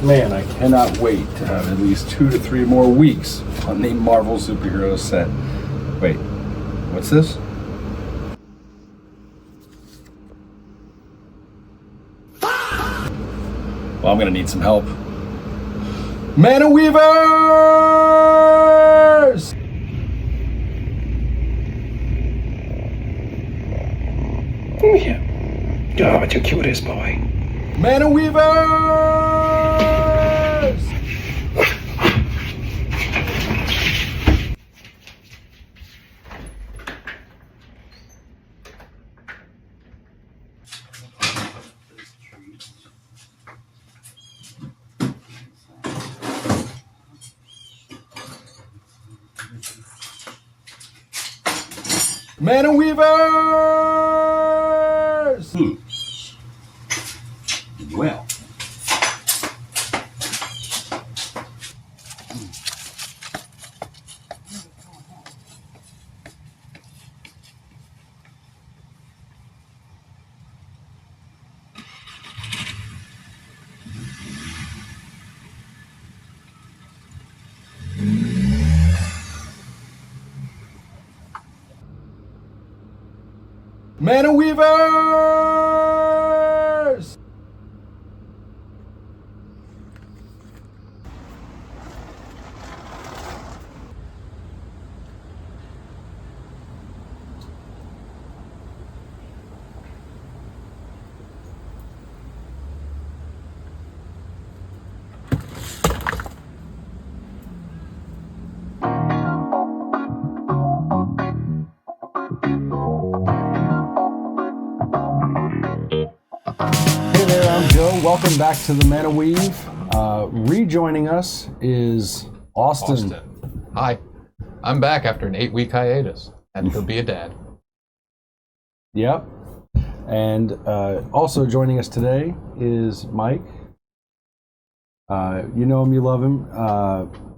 Man, I cannot wait to have at least 2 to 3 more weeks on the Marvel superhero set. Wait, what's this? Well, I'm gonna need some help. ManaWeavers! Oh yeah. Oh, but you're cutest boy. ManaWeavers! ManaWeavers! Well. ManaWeavers! Hey there, I'm Joe. Welcome back to the ManaWeave. Rejoining us is Austin. Hi. I'm back after an 8-week hiatus. Had to go be a dad. Yep. And also joining us today is Mike. You know him, you love him.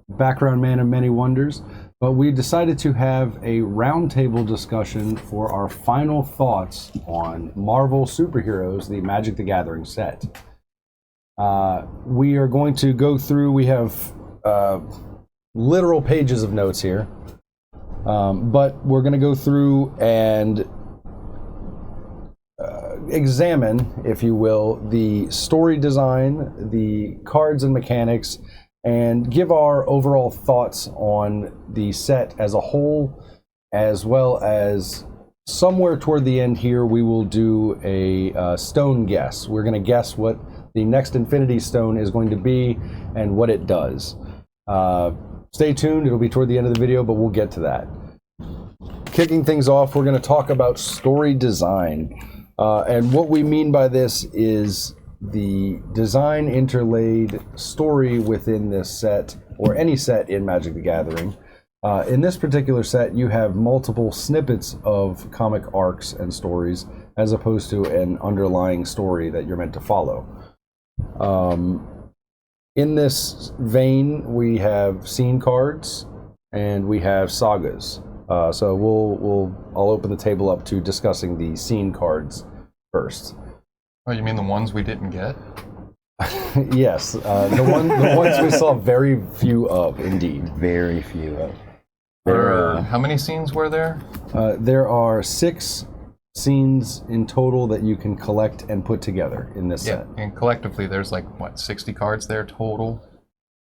Background man of many wonders. But we decided to have a roundtable discussion for our final thoughts on Marvel superheroes, the Magic the Gathering set. We are going to go through, we have literal pages of notes here, but we're going to go through and examine, if you will, the story design, the cards and mechanics, and give our overall thoughts on the set as a whole, as well as somewhere toward the end here we will do a stone guess. We're going to guess what the next Infinity Stone is going to be and what it does. Stay tuned, it'll be toward the end of the video, but we'll get to that. Kicking things off, we're going to talk about story design. And what we mean by this is the design interlaid story within this set, or any set in Magic the Gathering. In this particular set, you have multiple snippets of comic arcs and stories, as opposed to an underlying story that you're meant to follow. In this vein, we have scene cards and we have sagas. So I'll open the table up to discussing the scene cards first. Oh, you mean the ones we didn't get? Yes, the ones we saw very few of, indeed. Very few of. How many scenes were there? There are 6 scenes in total that you can collect and put together in this set. And collectively there's like, what, 60 cards there total?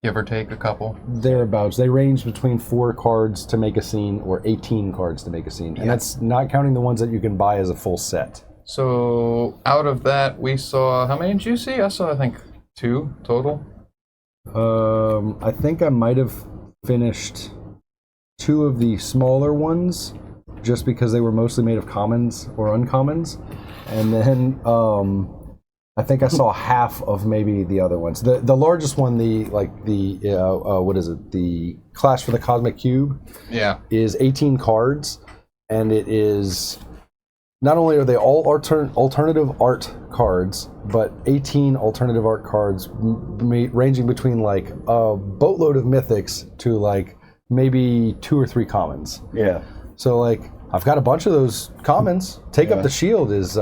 Give or take a couple? Thereabouts. They range between 4 cards to make a scene or 18 cards to make a scene. And that's not counting the ones that you can buy as a full set. So out of that we saw, how many did you see? I saw, I think, 2 total. I think I might have finished 2 of the smaller ones, just because they were mostly made of commons or uncommons, and then I think I saw half of maybe the other ones. The largest one, what is it? The Clash for the Cosmic Cube. Yeah. Is 18 cards, and it is. Not only are they all alternative art cards, but 18 alternative art cards ranging between like a boatload of mythics to like maybe 2 or 3 commons. Yeah. So like I've got a bunch of those commons. Take Up the Shield is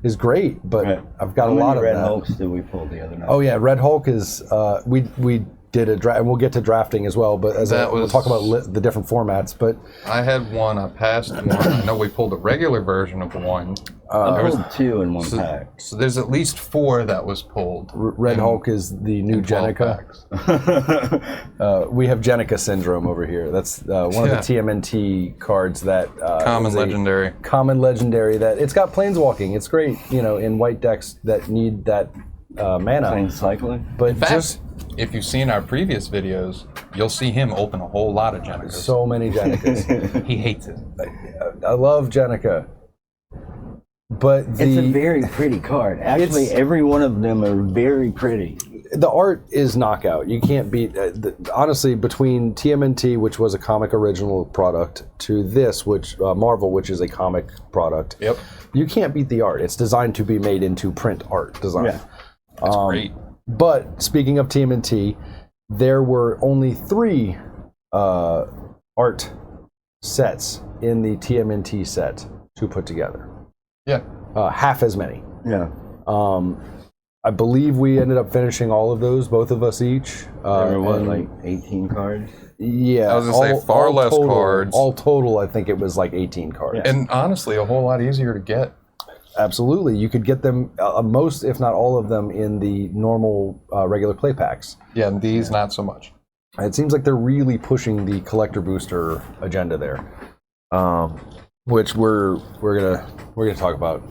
is great, but Right. I've got How a many lot of Red that. Hulks did we pull the other night? Oh yeah, Red Hulk is we did a draft, and we'll get to drafting as well. But we'll talk about the different formats. But I had one. I passed one. I know we pulled a regular version of one. I pulled 2 in one pack. So there's at least 4 that was pulled. Red Hulk is the new 12 Jenica. We have Jenica syndrome over here. That's one of the TMNT cards that Common is a legendary. Common legendary that it's got planeswalking. It's great, in white decks that need that mana. Plane cycling. But In fact, just if you've seen our previous videos, you'll see him open a whole lot of Jenicas. so many Jenicas. He hates it. I love Jenica. But It's a very pretty card. Actually, every one of them are very pretty. the art is knockout. You can't beat. Honestly, between TMNT, which was a comic original product, to this, which Marvel, which is a comic product. Yep. You can't beat the art. It's designed to be made into print art design. Yeah. That's great. But speaking of TMNT, there were only 3 art sets in the TMNT set to put together. Yeah. Half as many. Yeah. I believe we ended up finishing all of those, both of us each. There were what, and- like 18 cards? Yeah. I was gonna say far less total, cards. All total, I think it was like 18 cards. Yeah. And honestly, a whole lot easier to get. Absolutely. You could get them, most, if not all of them, in the normal regular play packs. Yeah, and these not so much. It seems like they're really pushing the collector booster agenda there, which we're gonna talk about.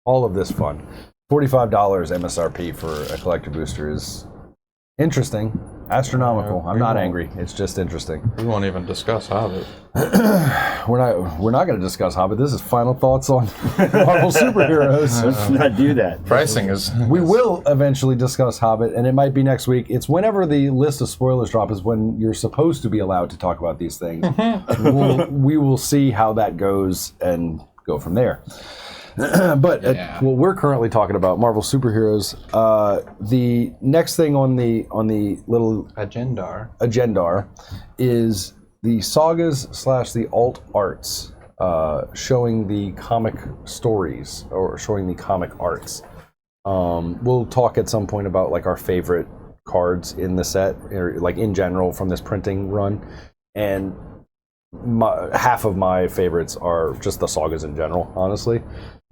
All of this fun. $45 MSRP for a collector booster is interesting, astronomical. I'm not angry. It's just interesting. We won't even discuss Hobbit. We're not going to discuss Hobbit. This is final thoughts on Marvel superheroes. Let's not do that. Pricing is. We will eventually discuss Hobbit, and it might be next week. It's whenever the list of spoilers drop is when you're supposed to be allowed to talk about these things. We will see how that goes and go from there. But what we're currently talking about, Marvel superheroes. The next thing on the little agenda is the sagas / the alt arts, showing the comic stories or showing the comic arts. We'll talk at some point about like our favorite cards in the set, or like in general from this printing run, and half of my favorites are just the sagas in general, honestly.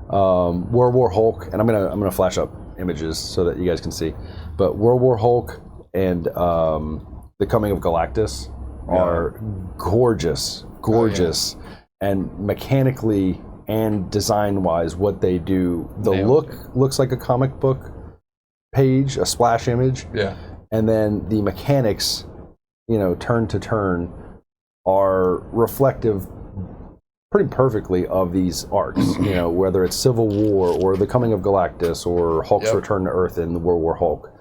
World War Hulk, and I'm gonna flash up images so that you guys can see. But World War Hulk and the Coming of Galactus are gorgeous, and mechanically and design-wise, what they do. The look looks like a comic book page, a splash image. Yeah. And then the mechanics, turn to turn, are reflective pretty perfectly of these arcs, whether it's Civil War or the Coming of Galactus or Hulk's return to Earth in the World War Hulk.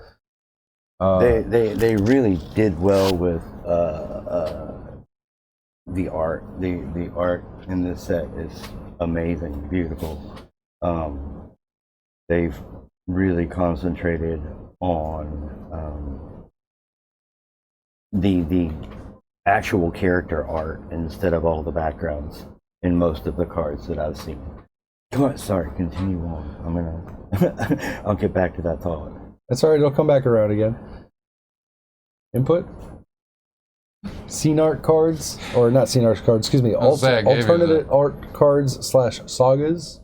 They really did well with the art. The art in this set is amazing, beautiful. They've really concentrated on the actual character art instead of all the backgrounds in most of the cards that I've seen. Sorry, continue on. I'll get back to that thought. That's all right. It'll come back around again. Input? Scene art cards, or not scene art cards, excuse me, alternative art cards / sagas.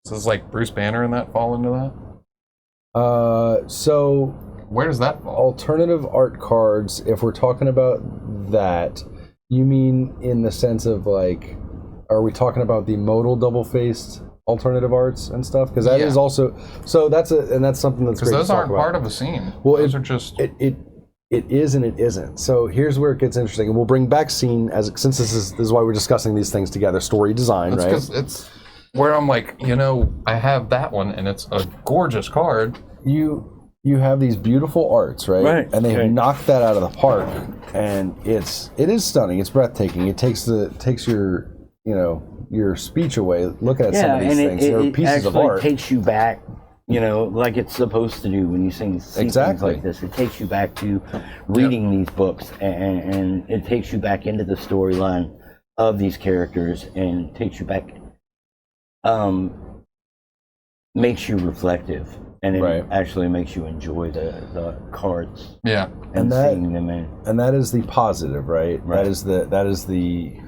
So it's like Bruce Banner and that fall into that? So where does that fall? Alternative art cards, if we're talking about that, you mean in the sense of like, are we talking about the modal double-faced alternative arts and stuff? Because that is also, so that's something that's great to talk about. Because those aren't part of a scene. Well, those are just... It is and it isn't. So here's where it gets interesting, and we'll bring back scene since this is why we're discussing these things together. Story design, right? Because it's where I'm like, I have that one, and it's a gorgeous card. You have these beautiful arts, right? Right. And they have knocked that out of the park, and it is stunning. It's breathtaking. It takes your your speech away looking at some of these things. They're pieces of art. It takes you back. Like it's supposed to do when you see things like this. It takes you back to reading these books, and it takes you back into the storyline of these characters, and takes you back. makes you reflective, and it Right. actually makes you enjoy the cards Yeah. and that- seeing them in. And that is the positive, right? Right. That is the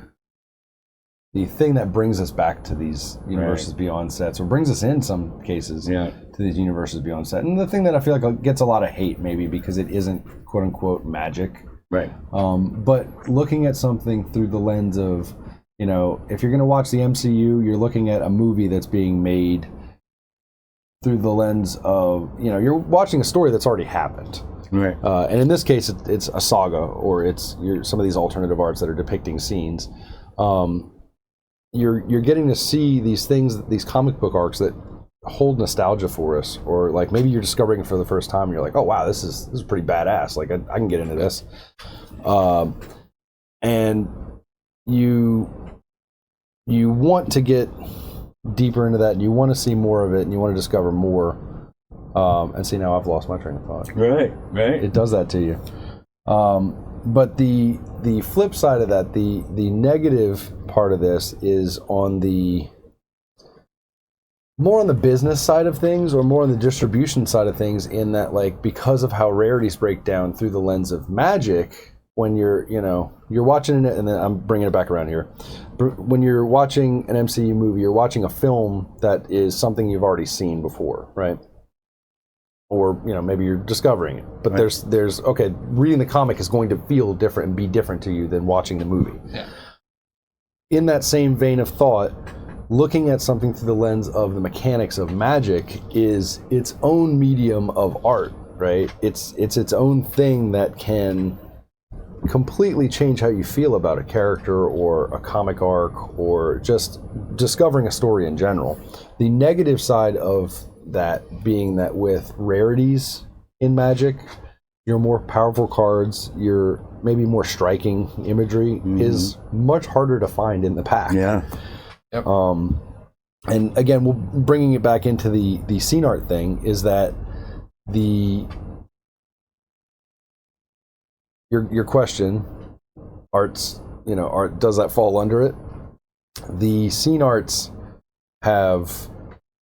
thing that brings us back to these universes beyond sets, or brings us in some cases to these universes beyond set. And the thing that I feel like gets a lot of hate, maybe because it isn't quote unquote magic. Right. But looking at something through the lens of, if you're going to watch the MCU, you're looking at a movie that's being made through the lens of, you're watching a story that's already happened. Right. And in this case, it's a saga, or it's some of these alternative arts that are depicting scenes. You're getting to see these things, these comic book arcs that hold nostalgia for us, or like maybe you're discovering it for the first time and you're like, oh wow, this is pretty badass, like I can get into this. And you want to get deeper into that, and you want to see more of it, and you want to discover more. And see, now I've lost my train of thought. Right. It does that to you. But the flip side of that, the negative part of this is more on the business side of things, or more on the distribution side of things, in that, like, because of how rarities break down through the lens of Magic, when you're watching it, and then I'm bringing it back around here. When you're watching an MCU movie, you're watching a film that is something you've already seen before, right? Or maybe you're discovering it, but there's okay, reading the comic is going to feel different and be different to you than watching the movie. Yeah. In that same vein of thought, looking at something through the lens of the mechanics of Magic is its own medium of art, right? It's its own thing that can completely change how you feel about a character or a comic arc, or just discovering a story in general. The negative side of that being that with rarities in Magic, your more powerful cards, your maybe more striking imagery is much harder to find in the pack. Yeah. Yep. And again, bringing it back into the scene art thing, is that your question, art, does that fall under it? The scene arts have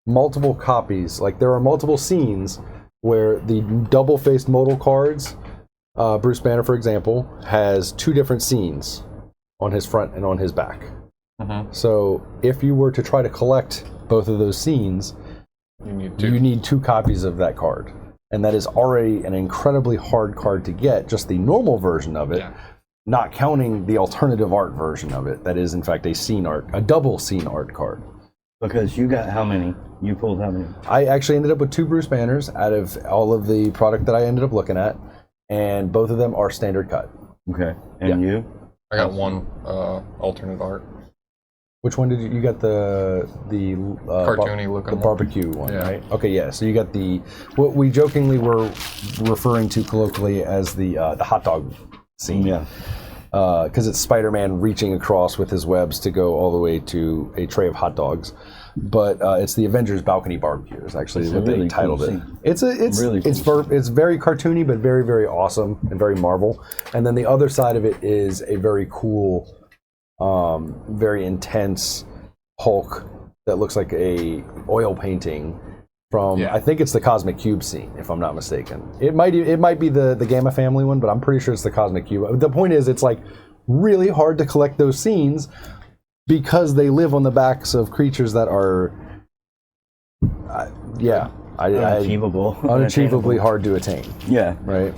multiple copies. Like, there are multiple scenes where the double-faced modal cards, Bruce Banner, for example, has two different scenes on his front and on his back. So if you were to try to collect both of those scenes, you need two copies of that card. And that is already an incredibly hard card to get, just the normal version of it, not counting the alternative art version of it. That is, in fact, a double scene art card. Because you got how many? You pulled how many? I actually ended up with two Bruce Banners out of all of the product that I ended up looking at, and both of them are standard cut. Okay. And you? I got one alternate art. Which one did you got? The Cartoony looking the one. barbecue one, Yeah. right? Okay, yeah. So you got what we jokingly were referring to colloquially as the hot dog scene. Yeah. Because it's Spider-Man reaching across with his webs to go all the way to a tray of hot dogs. But it's the Avengers Balcony Barbecue is actually what they titled it. It's Really cool it's very cartoony, but very, very awesome and very Marvel. And then the other side of it is a very cool, very intense Hulk that looks like a oil painting from, I think it's the Cosmic Cube scene, if I'm not mistaken. It might be the Gamma Family one, but I'm pretty sure it's the Cosmic Cube. The point is, it's like really hard to collect those scenes because they live on the backs of creatures that are, unachievably hard to attain. Yeah. Right.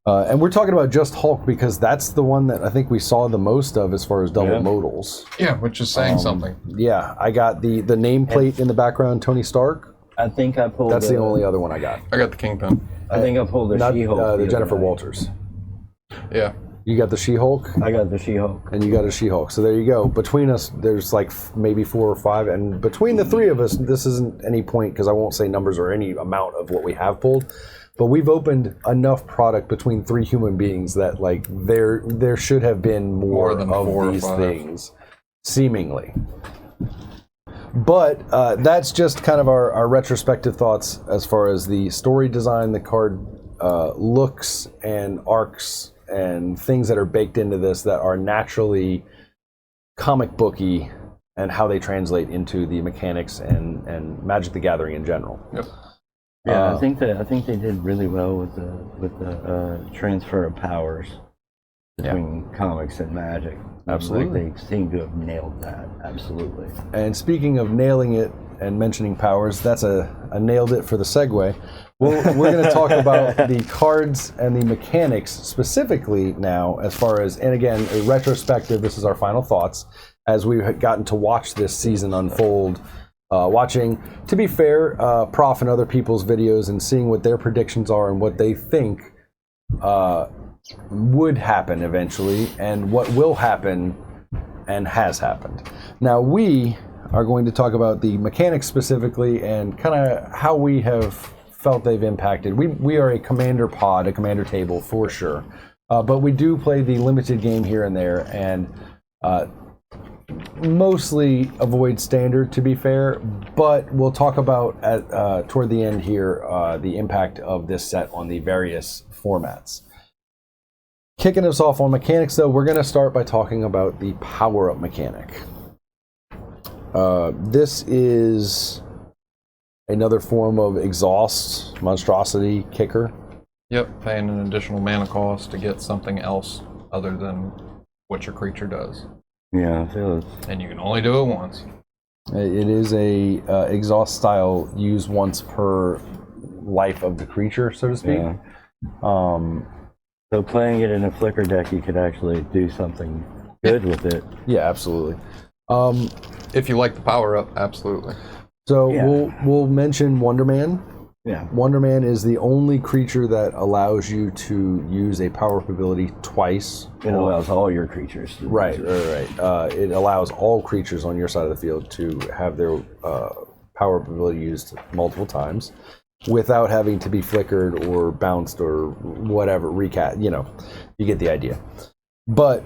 And we're talking about just Hulk because that's the one that I think we saw the most of as far as double modals. Yeah, which is saying something. Yeah, I got the nameplate in the background, Tony Stark. I think I pulled. That's the only other one I got. I got the Kingpin. I think I pulled the She-Hulk. The Jennifer Walters. Yeah. You got the She-Hulk? I got the She-Hulk. And you got a She-Hulk. So there you go. Between us, there's like maybe 4 or 5. And between the three of us, this isn't any point because I won't say numbers or any amount of what we have pulled. But we've opened enough product between 3 human beings that like there should have been more than of 4 or these 5. things, seemingly. But that's just kind of our retrospective thoughts as far as the story design, the card looks and arcs and things that are baked into this that are naturally comic booky and how they translate into the mechanics and Magic the Gathering in general. Yep. Yeah, I think they did really well with the transfer of powers between comics and Magic. Absolutely. Like, they seem to have nailed that. Absolutely. And speaking of nailing it and mentioning powers, that's a nailed it for the segue. We're going to talk about the cards and the mechanics specifically now, as far as, and again, a retrospective. This is our final thoughts as we've gotten to watch this season unfold. Watching, to be fair, Prof and other people's videos and seeing what their predictions are and what they think would happen eventually and what will happen and has happened. Now we are going to talk about the mechanics specifically and kind of how we have felt they've impacted. We are a commander pod, a commander table for sure, but we do play the limited game here and there, and mostly avoid standard, to be fair, but we'll talk about toward the end here the impact of this set on the various formats. Kicking us off on mechanics, though, we're going to start by talking about the power-up mechanic. This is another form of exhaust, monstrosity, kicker. Yep, paying an additional mana cost to get something else other than what your creature does. Yeah, I feel it. And you can only do it once. It is a exhaust style used once per life of the creature, so to speak. Yeah. So playing it in a flicker deck, you could actually do something good with it. Yeah, absolutely. If you like the power up, absolutely. So Yeah. we'll mention Wonderman. Yeah. Wonderman is the only creature that allows you to use a power-up ability twice. It allows all your creatures to Right. use it. It allows all creatures on your side of the field to have their power-up ability used multiple times without having to be flickered or bounced or whatever, recast. You get the idea. But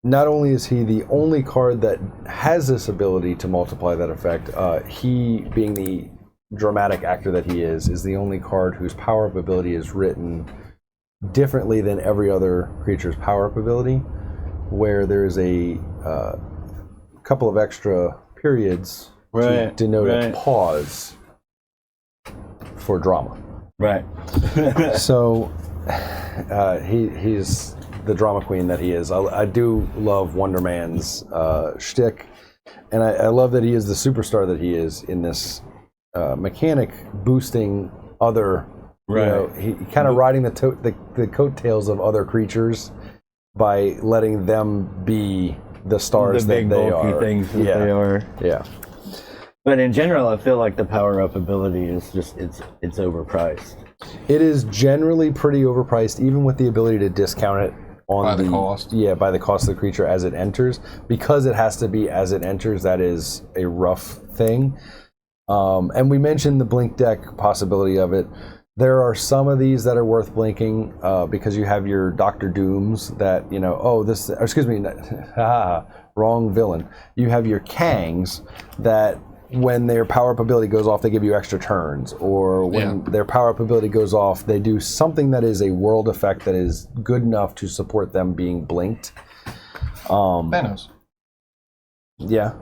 not only is he the only card that has this ability to multiply that effect, he, being the dramatic actor that he is the only card whose power-up ability is written differently than every other creature's power-up ability, where there's a couple of extra periods to denote a pause for drama. Right. So he's the drama queen that he is. I do love Wonderman's shtick, and I love that he is the superstar that he is in this mechanic, boosting other. Right. He kind of riding the coattails of other creatures by letting them be the stars The big that they bulky are. things that they are. Yeah. But in general, I feel like the power-up ability is just, it's overpriced. It is generally pretty overpriced, even with the ability to discount it on By the cost. Yeah, by the cost of the creature as it enters. Because it has to be as it enters, that is a rough thing. And we mentioned the blink deck possibility of it. There are some of these that are worth blinking because you have your Dr. Dooms that, wrong villain. You have your Kangs that when their power-up ability goes off, they give you extra turns. Or when their power-up ability goes off, they do something that is a world effect that is good enough to support them being blinked. Thanos. Yeah.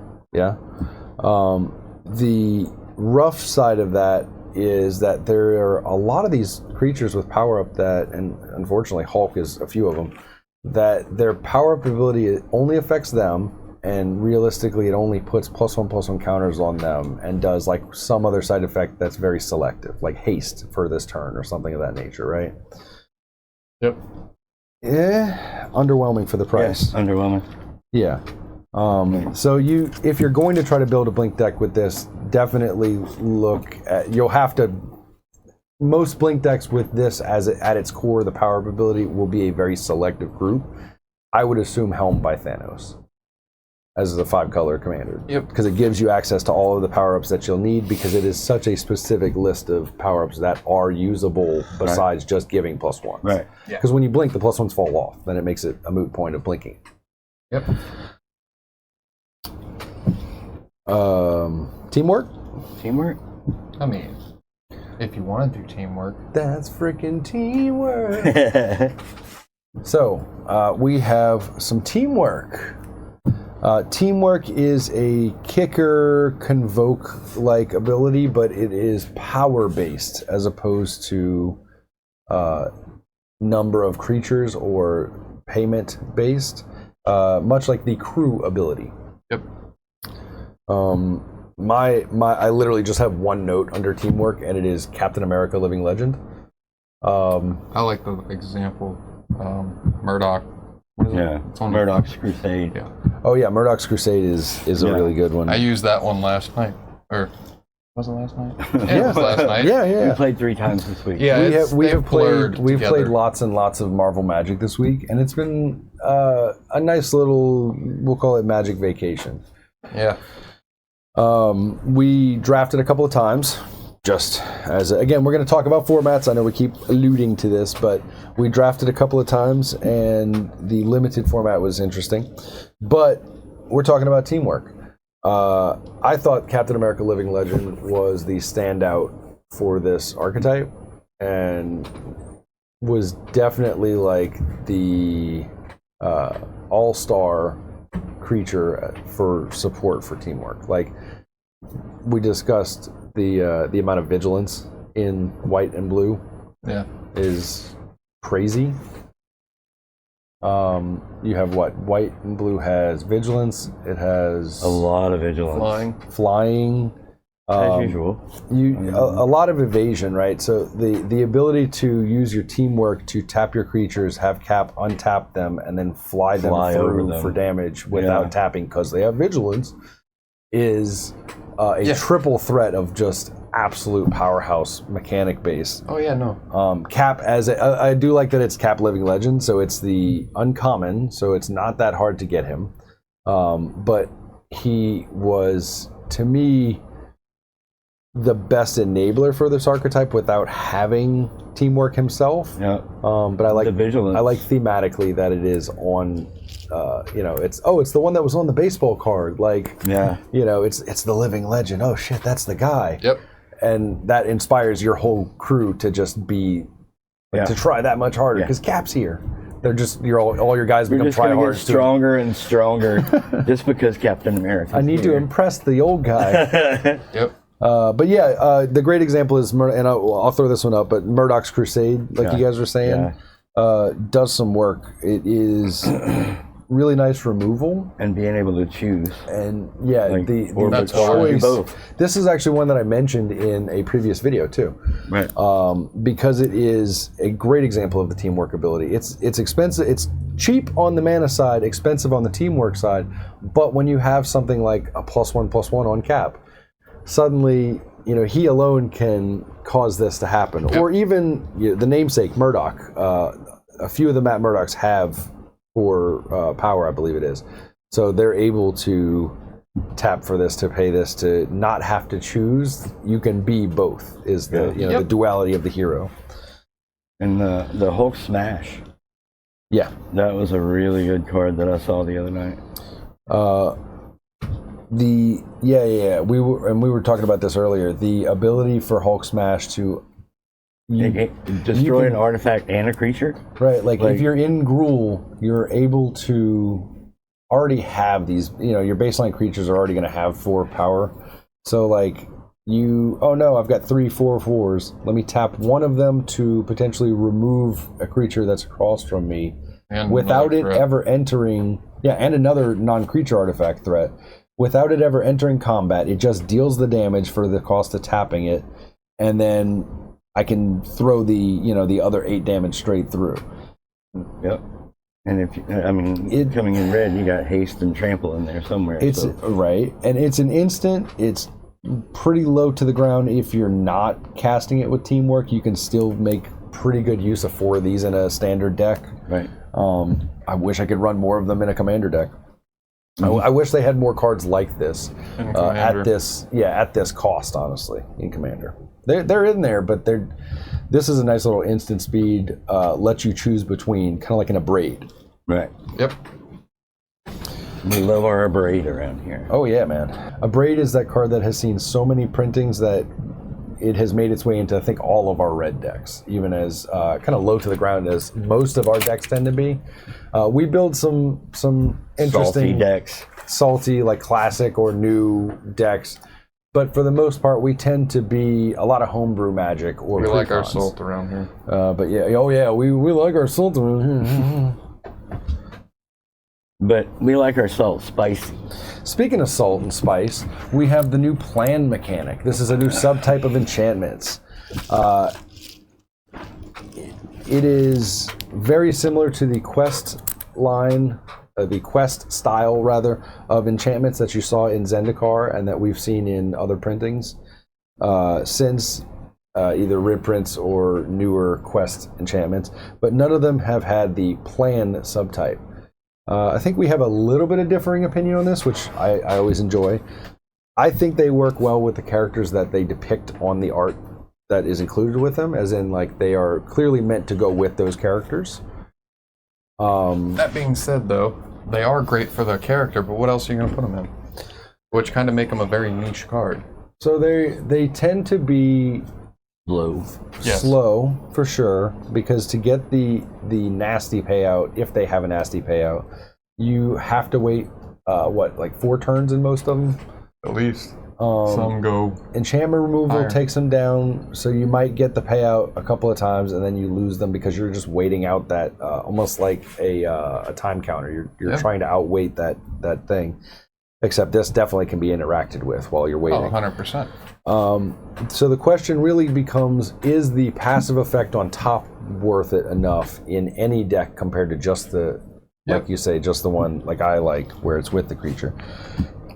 The rough side of that is that there are a lot of these creatures with power-up that, and unfortunately Hulk is a few of them, that their power-up ability only affects them, and realistically it only puts +1/+1 counters on them and does like some other side effect that's very selective, like haste for this turn or something of that nature, right? Yep. Underwhelming for the price. Yes, underwhelming. Yeah. So if you're going to try to build a blink deck with this, definitely look at, most blink decks with this at its core, the power ability will be a very selective group. I would assume helmed by Thanos as the 5-color commander. Yep. Because it gives you access to all of the power-ups that you'll need, because it is such a specific list of power-ups that are usable besides just giving +1s. Right. Because when you blink, the +1s fall off. Then it makes it a moot point of blinking. Yep. Teamwork? Teamwork? I mean, if you want to do teamwork. That's freaking teamwork. So, we have some teamwork. Teamwork is a kicker convoke-like ability, but it is power-based as opposed to number of creatures or payment-based, much like the crew ability. Yep. I literally just have one note under teamwork, and it is Captain America: Living Legend. I like the example. Murdoch. What is it? Yeah, It's on Murdoch's Crusade. Yeah. Oh yeah, Murdoch's Crusade is a really good one. I used that one last night. Or was it last night? Yeah, it was last night. Yeah. We played 3 times this week. Yeah, We've blurred played together. lots and lots of Marvel Magic this week, and it's been a nice little, we'll call it Magic vacation. Yeah. We drafted a couple of times, just as again, we're going to talk about formats. I know we keep alluding to this, but we drafted a couple of times, and the limited format was interesting. But we're talking about teamwork. I thought Captain America: Living Legend was the standout for this archetype, and was definitely like the all-star creature for support for teamwork. Like, we discussed the amount of vigilance in white and blue is crazy. You have what? White and blue has vigilance. It has A lot of vigilance. flying. As usual. A lot of evasion, right? So the ability to use your teamwork to tap your creatures, have Cap untap them, and then fly them Fly over through them. for damage without tapping because they have vigilance is a triple threat of just absolute powerhouse mechanic base. Oh yeah, no. Cap I do like that it's Cap Living Legend, so it's the uncommon, so it's not that hard to get him. But he was, to me, the best enabler for this archetype without having teamwork himself. Yeah. But I like The vigilance. I like thematically that it is on. It's the one that was on the baseball card. Like, Yeah. it's the Living Legend. Oh shit, that's the guy. Yep. And that inspires your whole crew to just be to try that much harder because Cap's here. They're just all your guys We're become just going to get tryhards. stronger and stronger just because Captain America. I need to impress the old guy. Yep. But yeah, the great example is, and I'll throw this one up, but Murdoch's Crusade, like you guys were saying, does some work. It is really nice removal. And being able to choose. And Or the choice. both. This is actually one that I mentioned in a previous video too. Right. Because it is a great example of the teamwork ability. It's expensive. It's cheap on the mana side, expensive on the teamwork side. But when you have something like a +1/+1 on Cap, suddenly, he alone can cause this to happen. Or even the namesake, Murdoch. A few of the Matt Murdochs have 4 power, I believe it is. So they're able to tap for this, to pay this, to not have to choose. You can be both, is the duality of the hero. And the Hulk Smash. Yeah. That was a really good card that I saw the other night. We were talking about this earlier. The ability for Hulk Smash to Destroy an artifact and a creature? Right, like if you're in Gruul, you're able to already have these, your baseline creatures are already going to have 4 power. So like I've got 3 4/4s. Let me tap one of them to potentially remove a creature that's across from me And without it threat. ever entering, and another non-creature artifact threat. Without it ever entering combat, it just deals the damage for the cost of tapping it, and then I can throw the other 8 damage straight through. Yep. And coming in red, you got haste and trample in there somewhere. Right, and it's an instant. It's pretty low to the ground. If you're not casting it with teamwork, you can still make pretty good use of 4 of these in a standard deck. Right. I wish I could run more of them in a commander deck. I wish they had more cards like this at this cost. Honestly, in commander, they're in there, but this is a nice little instant speed. Lets you choose between, kind of like an Abrade. Right. Yep. We love our Abrade around here. Oh yeah, man. Abrade is that card that has seen so many printings that it has made its way into, I think, all of our red decks, even as kind of low to the ground as most of our decks tend to be. We build some interesting salty, like classic or new decks, but for the most part, we tend to be a lot of homebrew Magic or we like our precons. salt around here. But yeah, oh yeah, we like our salt around here. But we like our salt spicy. Speaking of salt and spice, we have the new plan mechanic. This is a new subtype of enchantments. It is very similar to the quest line, the quest style rather, of enchantments that you saw in Zendikar and that we've seen in other printings since either reprints or newer quest enchantments, but none of them have had the plan subtype. I think we have a little bit of differing opinion on this, which I always enjoy. I think they work well with the characters that they depict on the art that is included with them, as in, like, they are clearly meant to go with those characters. That being said, though, they are great for their character, but what else are you going to put them in? Which kind of make them a very niche card. So they tend to be slow for sure, because to get the nasty payout, if they have a nasty payout, you have to wait like 4 turns in most of them at least. Some go enchantment removal higher. takes them down, so you might get the payout a couple of times and then you lose them because you're just waiting out that almost like a time counter. You're trying to outwait that thing, except this definitely can be interacted with while you're waiting. 100%. So the question really becomes, is the passive effect on top worth it enough in any deck compared to just the, like you say, just the one like I like, where it's with the creature?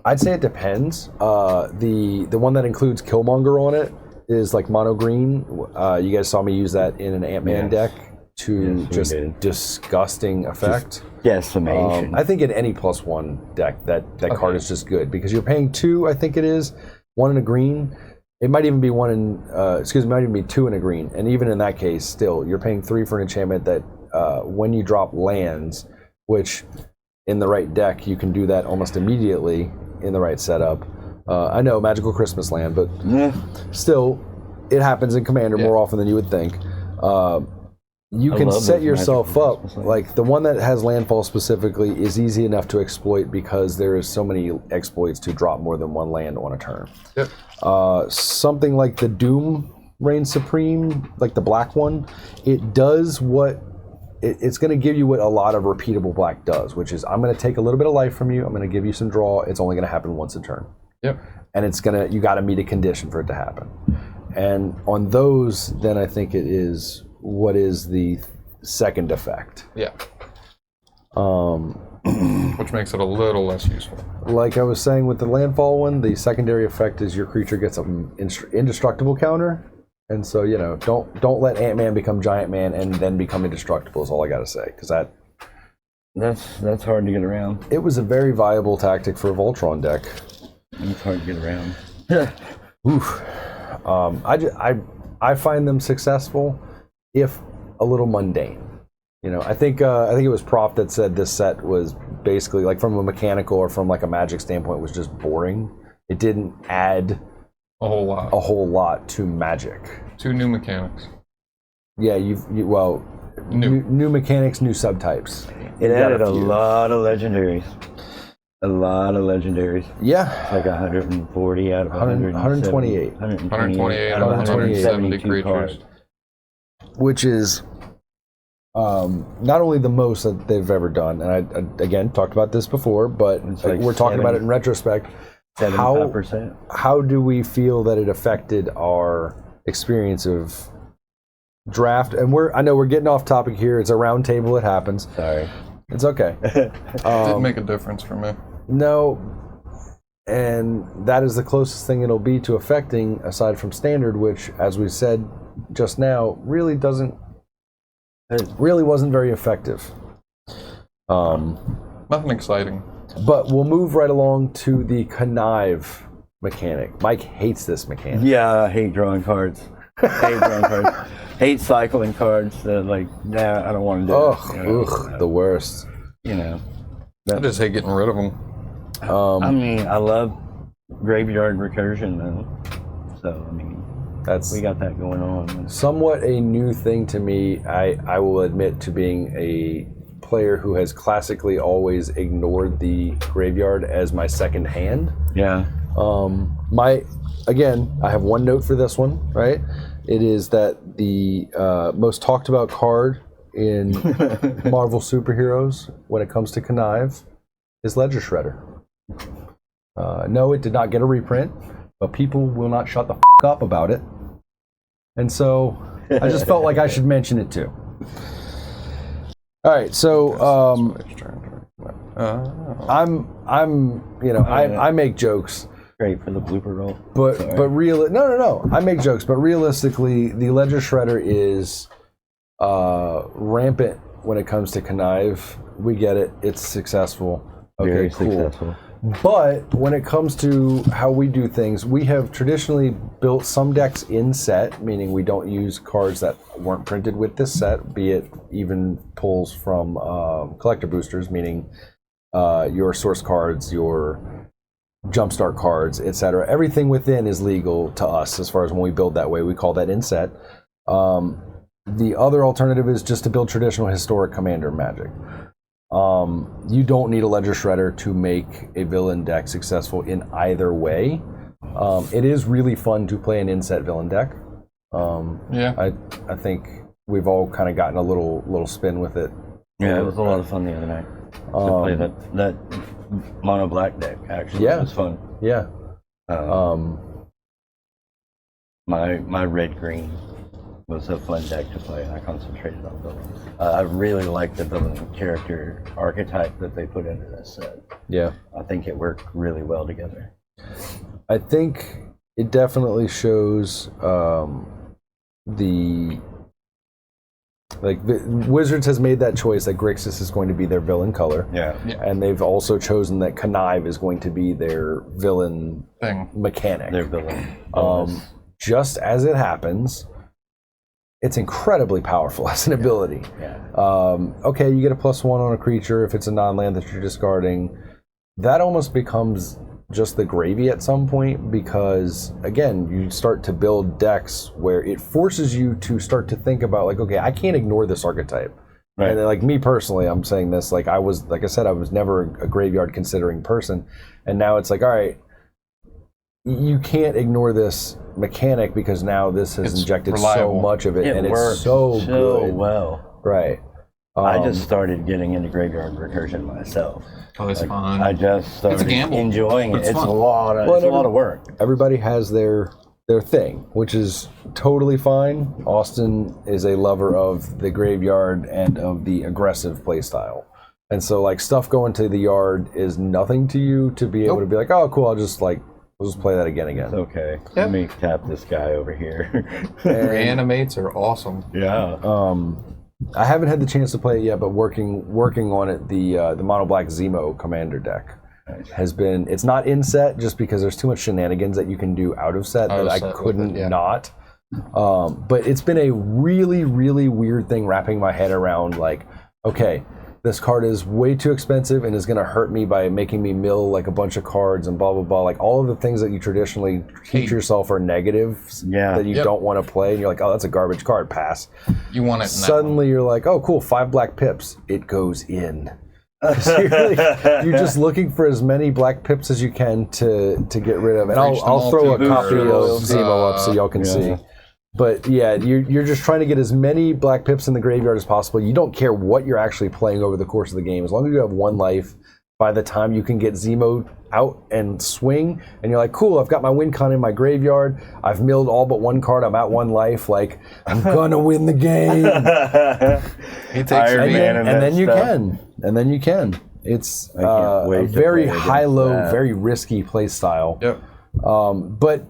I'd say it depends. The one that includes Killmonger on it is like mono green. You guys saw me use that in an Ant-Man deck to just disgusting effect. Decimation. I think in any +1 deck that card is just good because you're paying 2. I think it is 1 in a green. It might even be 1 in. It might even be 2 in a green. And even in that case, still you're paying 3 for an enchantment that when you drop lands, which in the right deck you can do that almost immediately in the right setup. I know Magical Christmas Land, but still, it happens in Commander more often than you would think. You can set yourself up, like the one that has landfall specifically is easy enough to exploit because there is so many exploits to drop more than 1 land on a turn. Something like the Doom Reign Supreme, like the black one, it does what it's going to give you what a lot of repeatable black does, which is I'm going to take a little bit of life from you, I'm going to give you some draw, it's only going to happen once a turn. And it's going to, you got to meet a condition for it to happen. And on those, then I think it is what is the second effect. Which makes it a little less useful. Like I was saying with the landfall one, the secondary effect is your creature gets an indestructible counter. And so, you know, don't let Ant-Man become Giant Man and then become indestructible is all I got to say. Because that's hard to get around. It was a very viable tactic for a Voltron deck. It's hard to get around. Oof. I find them successful if a little mundane. You know, I think it was Prop that said this set was basically, like, from a mechanical or from like a Magic standpoint, was just boring. It didn't add a whole lot to Magic. 2 new mechanics. Yeah, new mechanics, new subtypes. It added a lot of legendaries. Yeah. It's like 140 out of 128. 128 out of 170 creatures. Cards. Which is not only the most that they've ever done, and I again talked about this before, but like we're talking about it in retrospect. 75%. How do we feel that it affected our experience of draft? And I know we're getting off topic here. It's a round table. It happens. Sorry. It's okay. It didn't make a difference for me. No. And that is the closest thing it'll be to affecting, aside from standard, which, as we said just now, really wasn't very effective. Nothing exciting. But we'll move right along to the connive mechanic. Mike hates this mechanic. Yeah, I hate drawing cards. Hate cycling cards. Like, nah, I don't want to do it. The worst. You know. I just hate getting rid of them. I mean, I love graveyard recursion, though. So, I mean. That's We got that going on. somewhat a new thing to me. I will admit to being a player who has classically always ignored the graveyard as my second hand. Yeah. I have one note for this one, right? It is that the most talked about card in Marvel superheroes when it comes to Connive is Ledger Shredder. No, it did not get a reprint, but people will not shut the up about it. And so I just felt like I should mention it too. All right, so I make jokes. Great for the blooper roll. No. I make jokes, but realistically, the Ledger Shredder is rampant when it comes to Connive. We get it. It's successful. Okay, Very cool. successful. But when it comes to how we do things, we have traditionally built some decks in set, meaning we don't use cards that weren't printed with this set, be it even pulls from collector boosters, meaning your source cards, your jumpstart cards, etc. Everything within is legal to us as far as when we build that way. We call that in set. The other alternative is just to build traditional historic commander Magic. You don't need a Ledger Shredder to make a villain deck successful in either way. It is really fun to play an in-set villain deck. I think we've all kind of gotten a little spin with it. Yeah, it was a lot of fun the other night. To play that mono black deck, actually. Yeah. It was fun. Yeah. My red green was a fun deck to play, and I concentrated on villains. I really like the villain character archetype that they put into this set. Yeah. I think it worked really well together. I think it definitely shows Wizards has made that choice that Grixis is going to be their villain color. Yeah. And they've also chosen that Connive is going to be their villain mechanic. Their villain. Just as it happens, it's incredibly powerful as an ability. Yeah. Okay, you get a +1 on a creature if it's a non-land that you're discarding. That almost becomes just the gravy at some point because, again, you start to build decks where it forces you to start to think about, like, okay, I can't ignore this archetype. Right. And then, like, me personally, I'm saying this, like, I was never a graveyard considering person. And now it's like, all right, you can't ignore this mechanic because now this has injected so much of it, and it's so good. Well. Right. I just started getting into graveyard recursion myself. Oh, it's fun. I just started enjoying it. It's a lot of work. Everybody has their thing, which is totally fine. Austin is a lover of the graveyard and of the aggressive playstyle. And so, like, stuff going to the yard is nothing to you to be able to be like, oh, cool, we'll just play that again. It's okay. Let me tap this guy over here. Reanimates are awesome. Yeah. I haven't had the chance to play it yet, but working on it, the mono black Zemo commander deck has been. It's not in set just because there's too much shenanigans that you can do out of set that I couldn't not. But it's been a really, really weird thing wrapping my head around. Like, okay, this card is way too expensive and is going to hurt me by making me mill like a bunch of cards and blah blah blah. Like all of the things that you traditionally teach yourself are negatives that you don't want to play, and you're like, oh, that's a garbage card. Pass. You want it. Suddenly you're like, oh, cool, 5 black pips. It goes in. You're just looking for as many black pips as you can to get rid of. And I'll throw a copy of Zemo up so y'all can see. But yeah, you're just trying to get as many black pips in the graveyard as possible. You don't care what you're actually playing over the course of the game. As long as you have 1 life, by the time you can get Zemo out and swing, and you're like, cool, I've got my win con in my graveyard. I've milled all but 1 card. I'm at 1 life. Like, I'm gonna win the game. He takes and then you can. It's a very high-low, very risky play style. Yep. But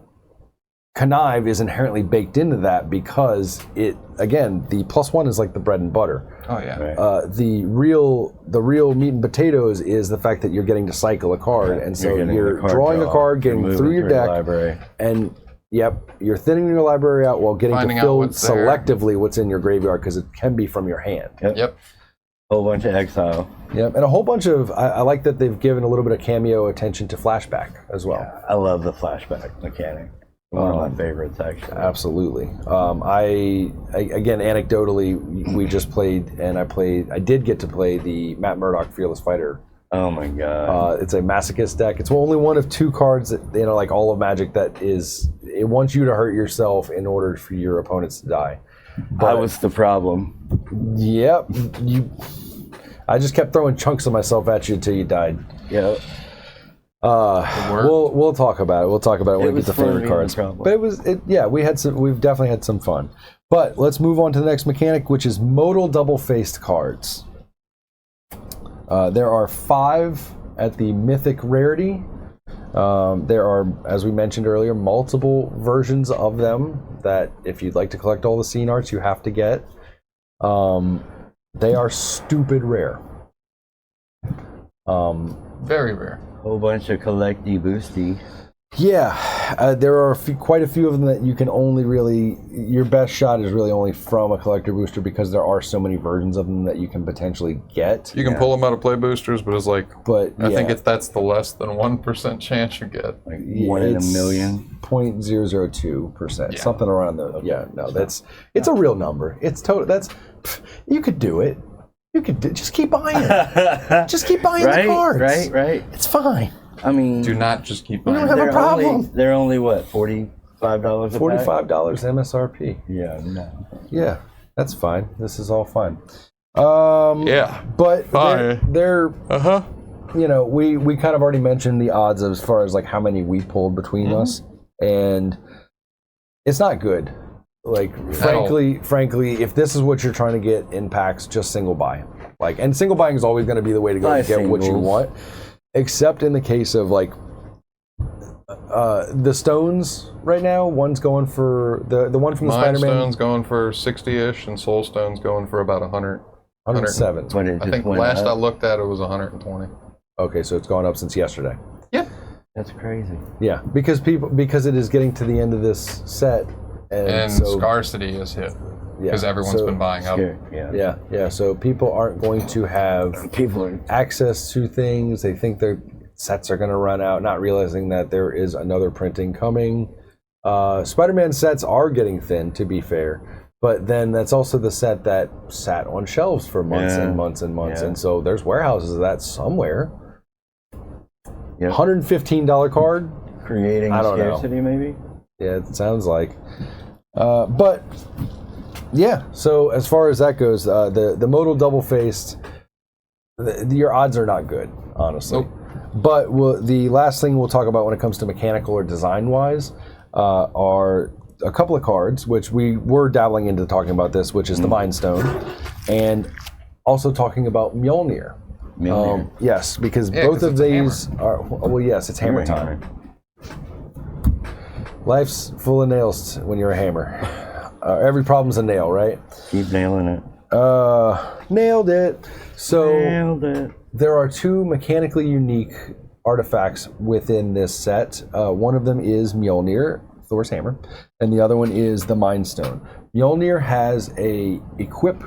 Connive is inherently baked into that because the +1 is like the bread and butter. Oh yeah. Right. The real meat and potatoes is the fact that you're getting to cycle a card, and so you're drawing a card, getting through your deck, library. And you're thinning your library out while getting to fill selectively what's in your graveyard because it can be from your hand. Yep. Whole bunch of exile. Yep, and a whole bunch of. I like that they've given a little bit of cameo attention to flashback as well. Yeah, I love the flashback mechanic. One of my favorites, actually. Absolutely. I again, anecdotally, we just played, and I did get to play the Matt Murdock Fearless Fighter. Oh my god. It's a masochist deck. It's only one of 2 cards that, like all of Magic, that is, it wants you to hurt yourself in order for your opponents to die. That was the problem. Yep. I just kept throwing chunks of myself at you until you died. Yeah. We'll talk about it. We'll talk about it when we get to favorite cards. But we've definitely had some fun. But let's move on to the next mechanic, which is modal double-faced cards. There are 5 at the mythic rarity. There are, as we mentioned earlier, multiple versions of them that if you'd like to collect all the scene arts, you have to get. They are stupid rare. Very rare. Whole bunch of collecty boosty. Yeah, there are quite a few of them that you can only really, your best shot is really only from a collector booster, because there are so many versions of them that you can potentially get. You can pull them out of play boosters, but it's like, I think that's the less than 1% chance you get. Like 1 in a million. 0.002%, something around there. Yeah, no, it's a real number. It's total. You could do it. You could just keep buying it. Just keep buying the cards. Right. It's fine. I mean, do not just keep buying. You don't have a problem. They're only what, $45 a $45 MSRP. Yeah, no. Yeah, that's fine. This is all fine. But they're we kind of already mentioned the odds as far as like how many we pulled between us, and it's not good. Like frankly, if this is what you're trying to get in packs, just single buy. And single buying is always going to be the way to go to get what you want. Except in the case of like the stones right now, one's going for the one from the Mind Spider-Man. Stone's going for 60-ish, and Soul Stone's going for about 100. 107. I think last I looked at it was 120. Okay, so it's gone up since yesterday. Yep. That's crazy. Yeah, because it is getting to the end of this set, and so, scarcity is hit. Because everyone's been buying up. Yeah. So people aren't going to have access to things. They think their sets are going to run out, not realizing that there is another printing coming. Spider-Man sets are getting thin, to be fair. But then that's also the set that sat on shelves for months and months and months. And so there's warehouses of that somewhere. Yep. $115 card. Creating scarcity, maybe? Yeah, it sounds like. But... yeah, so as far as that goes, the modal double-faced, your odds are not good, honestly. Nope. But the last thing we'll talk about when it comes to mechanical or design-wise are a couple of cards, which we were dabbling into talking about this, which is the Mind Stone, and also talking about Mjolnir. Yes, because both of these are, yes, it's hammer time. Life's full of nails when you're a hammer. Every problem's a nail, right? Keep nailing it. Nailed it. So Nailed it. There are 2 mechanically unique artifacts within this set. One of them is Mjolnir, Thor's hammer, and the other one is the Mind Stone. Mjolnir has a equip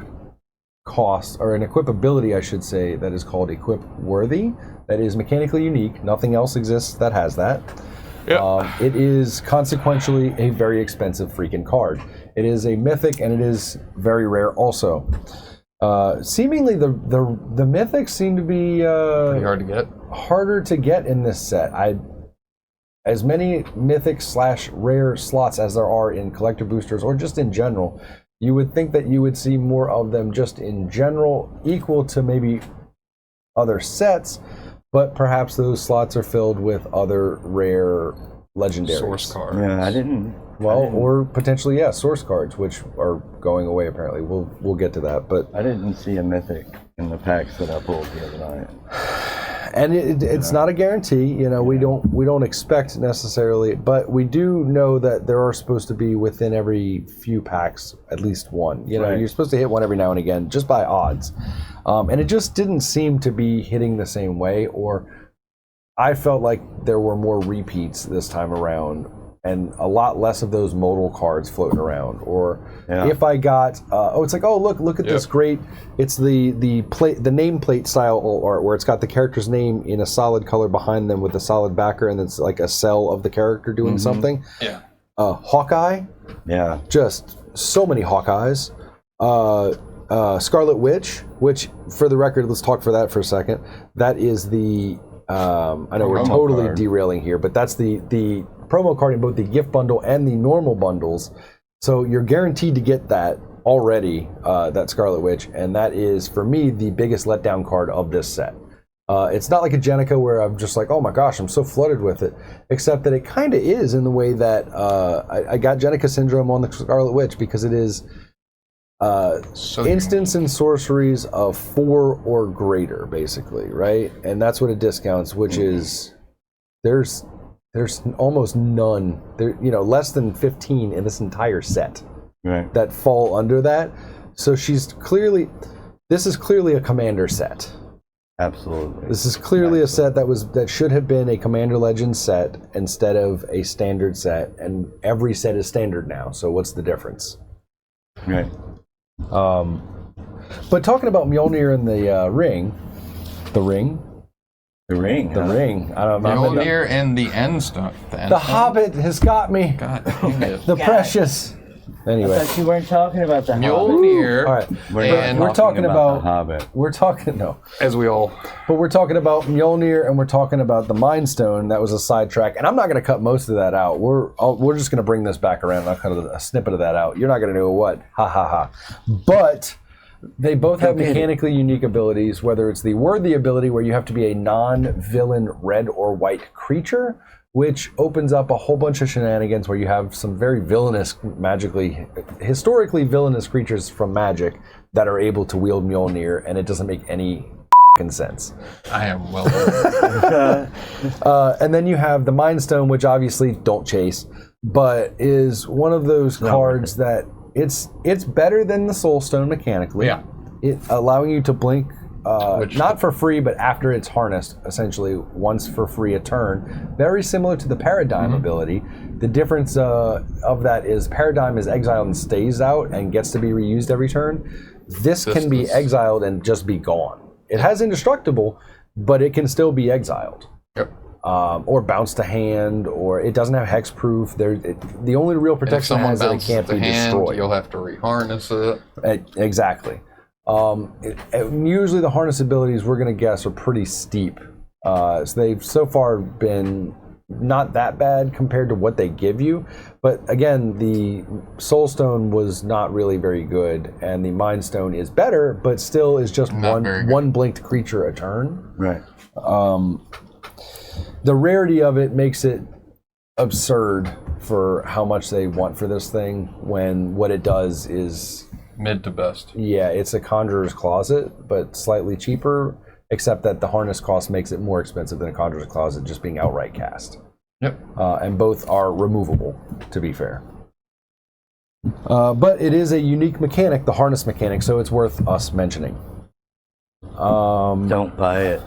cost, or an equip ability, I should say, that is called Equip Worthy. That is mechanically unique. Nothing else exists that has that. Yep. It is consequentially a very expensive freaking card. It is a mythic, and it is very rare also. Seemingly the mythics seem to be pretty hard to get. Harder to get in this set. As many mythic / rare slots as there are in collector boosters or just in general, you would think that you would see more of them just in general, equal to maybe other sets, but perhaps those slots are filled with other rare legendaries. Source cards. Yeah, I didn't. Or potentially, source cards, which are going away apparently. We'll get to that, but I didn't see a mythic in the packs that I pulled the other night. And it's not a guarantee, we don't expect necessarily, but we do know that there are supposed to be within every few packs at least one. You're supposed to hit one every now and again, just by odds. And it just didn't seem to be hitting the same way, or I felt like there were more repeats this time around, and a lot less of those modal cards floating around. Or if I got, it's like, look at this great, it's the nameplate style art where it's got the character's name in a solid color behind them with a solid backer, and it's like a cell of the character doing something. Yeah. Hawkeye, Yeah. just so many Hawkeyes. Scarlet Witch, which, for the record, let's talk for that for a second. That is the I know we're Promo totally card. derailing here, but that's the promo card in both the gift bundle and the normal bundles. So you're guaranteed to get that already, that Scarlet Witch, and that is, for me, the biggest letdown card of this set. It's not like a Jenica where I'm just like, oh my gosh, I'm so flooded with it, except that it kind of is in the way that I got Jenica Syndrome on the Scarlet Witch because it is instants and sorceries of 4 or greater, basically, right? And that's what it discounts, which is there's almost none, less than 15 in this entire set that fall under that. So this is clearly a commander set. Absolutely. This is clearly a set that should have been a Commander Legends set instead of a standard set, and every set is standard now. So what's the difference? Right. But talking about Mjolnir and the ring. The ring. I don't know. Mjolnir and the end stuff. The Hobbit has got me. God dang it. The precious. Anyway, I thought you weren't talking about the Mjolnir. all right. And We're talking about the Hobbit. We're talking as we all. But we're talking about Mjolnir and we're talking about the Mind Stone. That was a sidetrack, and I'm not going to cut most of that out. We're just going to bring this back around. I'll cut a snippet of that out. You're not going to know what. Ha ha ha. But they both have mechanically unique abilities. Whether it's the worthy ability, where you have to be a non-villain red or white creature, which opens up a whole bunch of shenanigans where you have some very villainous, historically villainous creatures from Magic that are able to wield Mjolnir, and it doesn't make any sense. I am well aware. And then you have the Mind Stone, which obviously don't chase, but is one of those cards that it's better than the Soul Stone mechanically. Yeah. It allowing you to blink. Not for free, but after it's harnessed, essentially once for free a turn. Very similar to the Paradigm ability. The difference of that is Paradigm is exiled and stays out and gets to be reused every turn. This can be exiled and just be gone. It has Indestructible, but it can still be exiled. Yep. Or bounce to hand, or it doesn't have hexproof. The only real protection it has is that it can't be destroyed. You'll have to reharness it. Exactly. Usually the harness abilities, we're going to guess, are pretty steep. So they've so far been not that bad compared to what they give you. But again, the Soul Stone was not really very good, and the Mind Stone is better, but still is just one blinked creature a turn. Right. The rarity of it makes it absurd for how much they want for this thing, when what it does is mid to best. Yeah, it's a Conjurer's Closet, but slightly cheaper, except that the harness cost makes it more expensive than a Conjurer's Closet just being outright cast. Yep. And both are removable, to be fair. But it is a unique mechanic, the harness mechanic, so it's worth us mentioning. Don't buy it.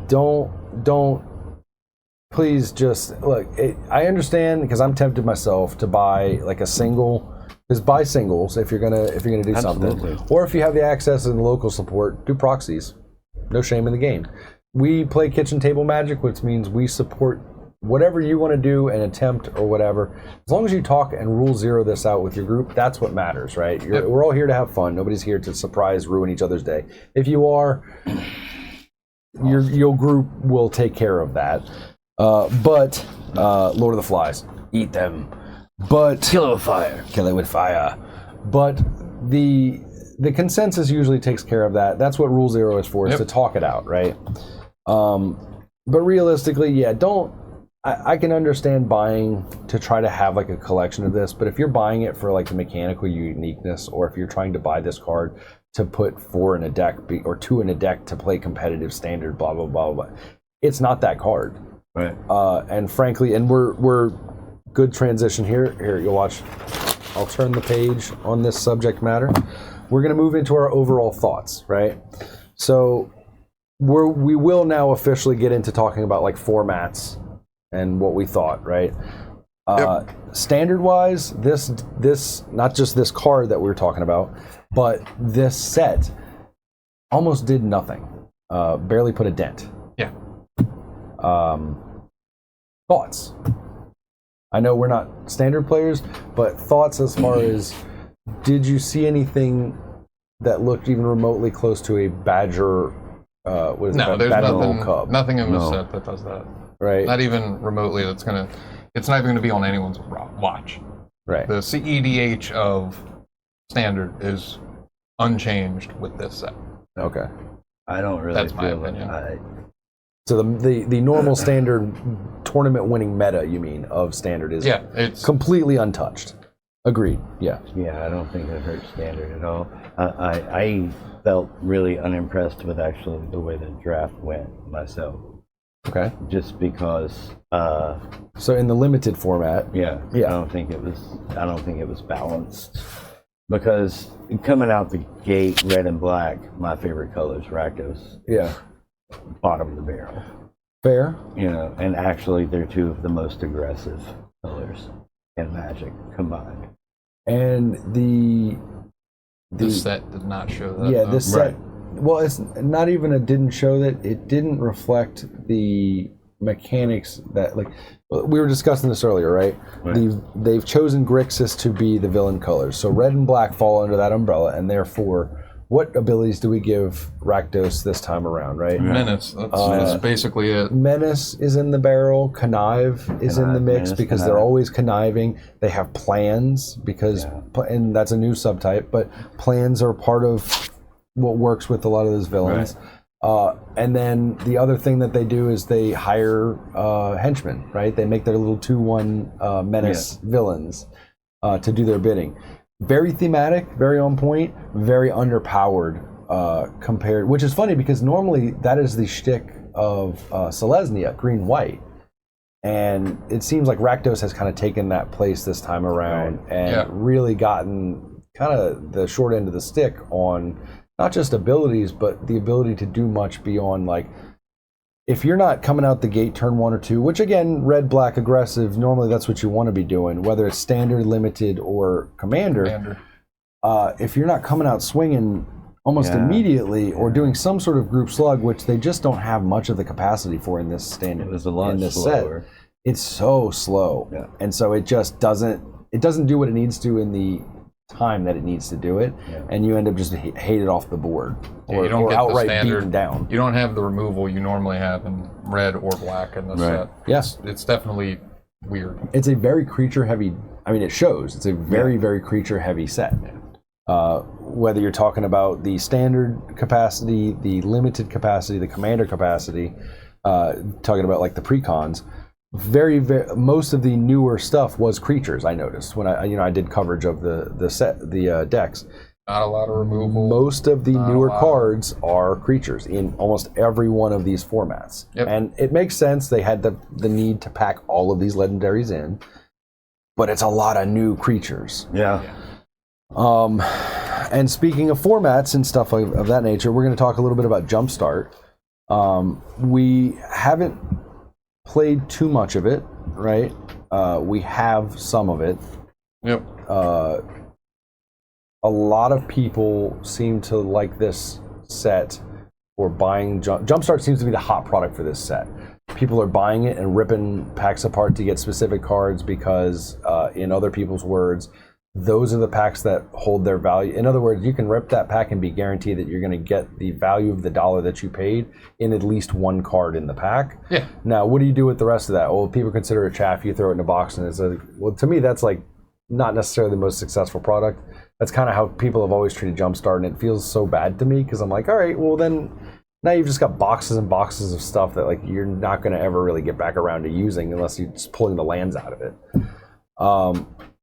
Don't. Please just look. I understand, because I'm tempted myself to buy like a single. Because buy singles if you're gonna do something, or if you have the access and local support, do proxies. No shame in the game. We play kitchen table Magic, which means we support whatever you want to do and attempt or whatever. As long as you talk and rule zero this out with your group, that's what matters, right? We're all here to have fun. Nobody's here to surprise, ruin each other's day. If you are, your group will take care of that. But Lord of the Flies, eat them. But Kill it with fire. Kill it with fire. But the consensus usually takes care of that. That's what Rule Zero is for, is to talk it out, right? But realistically, yeah, I can understand buying to try to have like a collection of this, but if you're buying it for like the mechanical uniqueness, or if you're trying to buy this card to put 4 in a deck or 2 in a deck to play competitive standard, blah blah blah blah, it's not that card. Right. And frankly, and we're good transition here. Here, you'll watch. I'll turn the page on this subject matter. We're going to move into our overall thoughts, right? So we will now officially get into talking about like formats and what we thought, right? Standard wise, this not just this card that we were talking about, but this set almost did nothing. Barely put a dent. Yeah. Thoughts? I know we're not standard players, but thoughts as far as, did you see anything that looked even remotely close to a Badger? What is No, it? there's Badger Cub, nothing in the No. set that does that. right? Not even remotely. It's not even gonna be on anyone's watch. Right. The CEDH of standard is unchanged with this set. Okay. I don't really That's my feel opinion. So the normal standard tournament winning meta, you mean, of standard is It's completely untouched. Agreed. Yeah. Yeah, I don't think it hurts standard at all. I felt really unimpressed with actually the way the draft went myself, Okay. just because. So in the limited format, Yeah. Yeah. I don't think it was balanced, because coming out the gate, red and black, my favorite colors, Rakdos, yeah, bottom of the barrel. fair. You know, and actually they're two of the most aggressive colors in Magic combined. And the this set did not show that. yeah, though. this set. Well, it's not even a didn't show that. It didn't reflect the mechanics that, like, we were discussing this earlier, right? Right. They've chosen Grixis to be the villain colors, so red and black fall under that umbrella, and therefore, what abilities do we give Rakdos this time around, right? Menace. That's basically it. Menace is in the barrel. Connive is in the mix, Menace, because they're connive. always conniving. They have plans because, and that's a new subtype, but plans are part of what works with a lot of those villains. And then the other thing that they do is they hire henchmen, right? They make their little 2/1 menace villains to do their bidding. Very thematic, very on point, very underpowered compared, which is funny because normally that is the shtick of Selesnya, green-white. And it seems like Rakdos has kind of taken that place this time around and really gotten kind of the short end of the stick on not just abilities, but the ability to do much beyond, like, if you're not coming out the gate turn 1 or 2, which again, red, black, aggressive, normally that's what you want to be doing, whether it's standard, limited, or commander. If you're not coming out swinging almost immediately or doing some sort of group slug, which they just don't have much of the capacity for in this standard, It was a lot in this slower. set, it's so slow, and so it just doesn't do what it needs to in the time that it needs to do it, and you end up just hated off the board, or, you don't or get outright the standard beaten down. You don't have the removal you normally have in red or black in this set. Yes, It's definitely weird. it's a very creature heavy. I mean, it shows it's a very very creature heavy set. Whether you're talking about the standard capacity, the limited capacity, the commander capacity, talking about like the precons. Very, most of the newer stuff was creatures. I noticed when I did coverage of the decks. Not a lot of removal. Most of the newer cards are creatures in almost every one of these formats, and it makes sense. They had the need to pack all of these legendaries in, but it's a lot of new creatures. And speaking of formats and stuff of that nature, we're going to talk a little bit about Jumpstart. We haven't played too much of it, right? We have some of it. A lot of people seem to like this set or buying Jumpstart seems to be the hot product for this set. People are buying it and ripping packs apart to get specific cards because, in other people's words, those are the packs that hold their value. In other words, you can rip that pack and be guaranteed that you're going to get the value of the dollar that you paid in at least one card in the pack. Now, what do you do with the rest of that? Well, people consider it chaff. You throw it in a box, and well, to me, that's like not necessarily the most successful product. That's kind of how people have always treated Jumpstart, and it feels so bad to me because I'm like, all right, well then, now you've just got boxes and boxes of stuff that like you're not going to ever really get back around to using unless you're just pulling the lands out of it.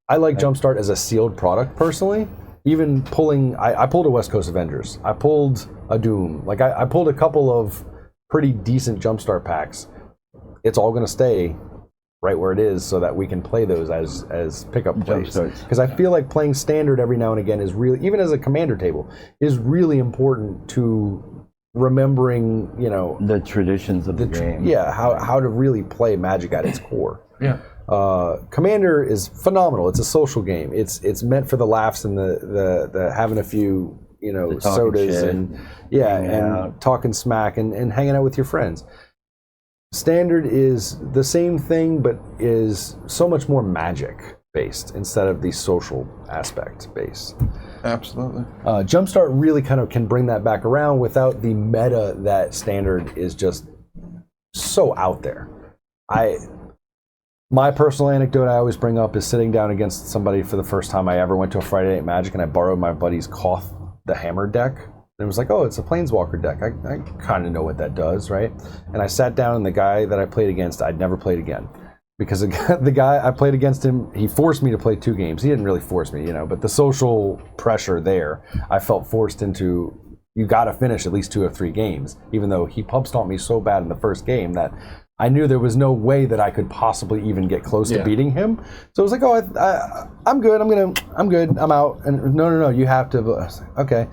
I like Jumpstart as a sealed product personally. Even pulling, I pulled a West Coast Avengers. I pulled a Doom. Like I pulled a couple of pretty decent Jumpstart packs. It's all going to stay right where it is so that we can play those as pickup plays. Because I feel like playing standard every now and again is really, even as a commander table, is really important to remembering, the traditions of the game. How to really play Magic at its core. Commander is phenomenal. It's a social game. It's meant for the laughs and the having a few sodas and talking smack and hanging out with your friends. Standard is the same thing, but is so much more magic based instead of the social aspect based. Absolutely. Jumpstart really kind of can bring that back around without the meta that Standard is just so out there. My personal anecdote I always bring up is sitting down against somebody for the first time I ever went to a Friday Night Magic, and I borrowed my buddy's Koth the Hammer deck. And it was like, oh, it's a Planeswalker deck. I kind of know what that does, right? And I sat down, and the guy that I played against, I'd never played again. Because the guy I played against him, he forced me to play 2 games. He didn't really force me, but the social pressure there, I felt forced into, you got to finish at least 2 or 3 games, even though he pub stomped me so bad in the first game that I knew there was no way that I could possibly even get close to beating him. So I was like, oh, I'm good. I'm good. I'm out. And no, you have to. I was like, okay.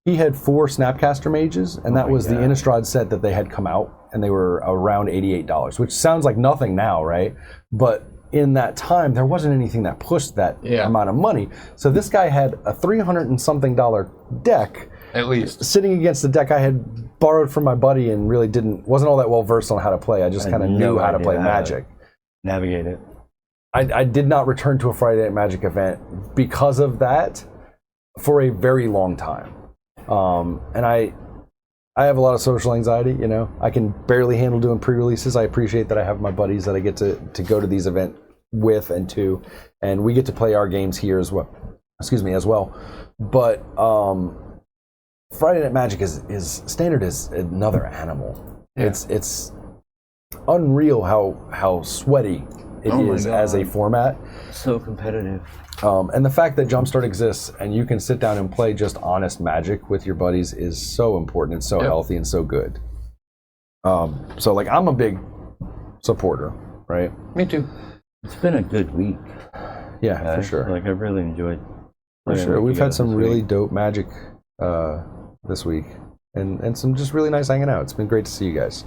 He had 4 Snapcaster Mages, and that was the Innistrad set that they had come out, and they were around $88, which sounds like nothing now, right? But in that time, there wasn't anything that pushed that amount of money. So this guy had a $300 and something deck, at least, sitting against the deck I had borrowed from my buddy and really wasn't all that well versed on how to play. I just kind of knew how to play Magic. Navigate it. I did not return to a Friday Night Magic event because of that for a very long time. And I have a lot of social anxiety, I can barely handle doing pre-releases. I appreciate that I have my buddies that I get to go to these events with and to, and we get to play our games here as well. But Friday Night Magic is Standard is another animal. Yeah. It's unreal how sweaty it is as a format. So competitive. And the fact that Jumpstart exists and you can sit down and play just honest Magic with your buddies is so important and so healthy and so good. So I'm a big supporter, right? Me too. It's been a good week. Yeah, for sure. I really enjoyed. For sure, we've had some really dope Magic this week, and some just really nice hanging out. It's been great to see you guys.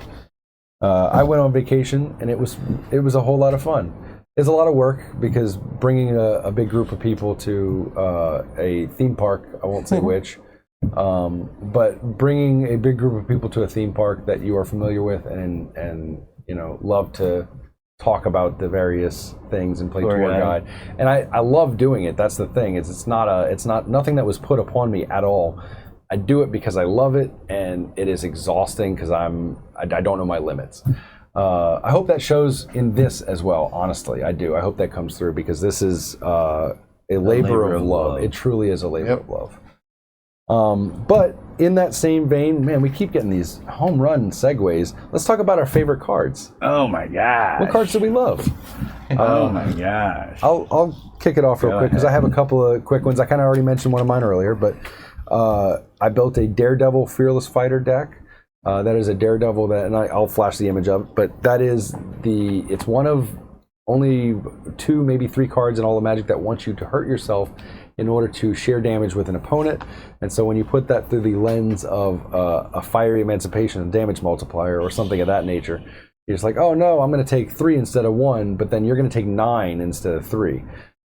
I went on vacation, and it was a whole lot of fun. It's a lot of work because bringing a big group of people to a theme park, I won't say which, but bringing a big group of people to a theme park that you are familiar with and love to talk about the various things and play tour guide. And I love doing it. That's the thing. It's not nothing that was put upon me at all. I do it because I love it, and it is exhausting because I don't know my limits. I hope that shows in this as well, honestly. I do. I hope that comes through because this is a labor of love. It truly is a labor of love. But in that same vein, man, we keep getting these home run segues. Let's talk about our favorite cards. Oh my gosh. What cards do we love? Oh my gosh. I'll kick it off real quick because I have a couple of quick ones. I kind of already mentioned one of mine earlier, but I built a Daredevil Fearless Fighter deck. That is a Daredevil that, and I'll flash the image of it, but that is it's one of only 2, maybe 3 cards in all of Magic that wants you to hurt yourself in order to share damage with an opponent. And so when you put that through the lens of a Fiery Emancipation and damage multiplier or something of that nature, you're just like, oh no, I'm going to take 3 instead of 1, but then you're going to take 9 instead of 3.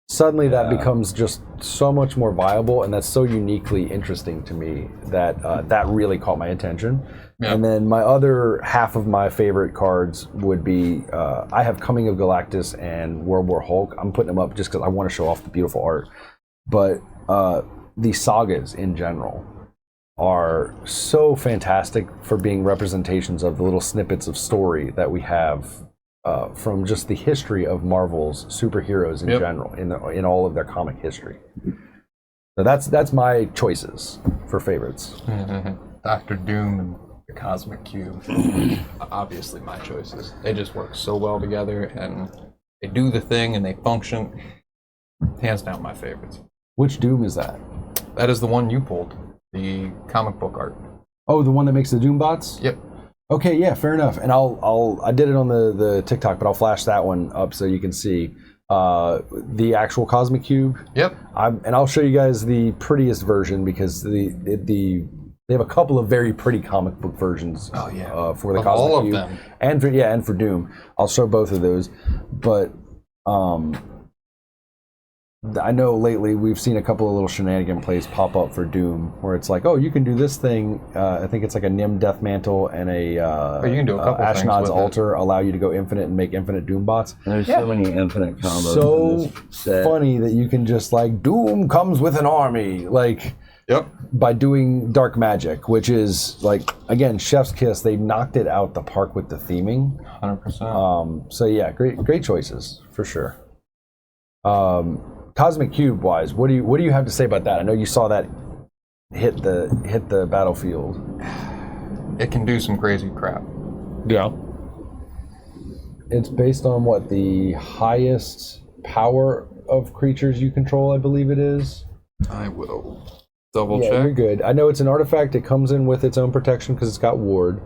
Suddenly that becomes just so much more viable, and that's so uniquely interesting to me that that really caught my attention. Yeah. And then my other half of my favorite cards would be, I have Coming of Galactus and World War Hulk. I'm putting them up just because I want to show off the beautiful art. But the sagas in general are so fantastic for being representations of the little snippets of story that we have from just the history of Marvel's superheroes in general, in all of their comic history. So that's my choices for favorites. Dr. Doom and the Cosmic Cube, obviously my choices. They just work so well together, and they do the thing, and they function. Hands down, my favorites. Which Doom is that? That is the one you pulled, the comic book art. Oh, the one that makes the Doom bots? Yep. Okay, yeah, fair enough. And I did it on the TikTok, but I'll flash that one up so you can see the actual Cosmic Cube. Yep. And I'll show you guys the prettiest version because they have a couple of very pretty comic book versions. Oh yeah. For the of Cosmic all Cube of them. and for Doom. I'll show both of those, but I know lately we've seen a couple of little shenanigan plays pop up for Doom, where it's like, oh, you can do this thing. I think it's like a Nim Death Mantle and a you can do a couple things Ashnod's with Altar allow you to go infinite and make infinite Doom bots. And there's so many infinite combos. So in this set. funny that you can just like Doom comes with an army, like Yep. by doing dark magic, which is like again chef's kiss. They knocked it out the park with the theming. 100%. So yeah, great choices for sure. Cosmic Cube wise, what do you have to say about that? I know you saw that hit the battlefield. It can do some crazy crap. Yeah. It's based on what, the highest power of creatures you control, I believe it is. I will double Yeah, check. you're good. I know it's an artifact. It comes in with its own protection because it's got ward,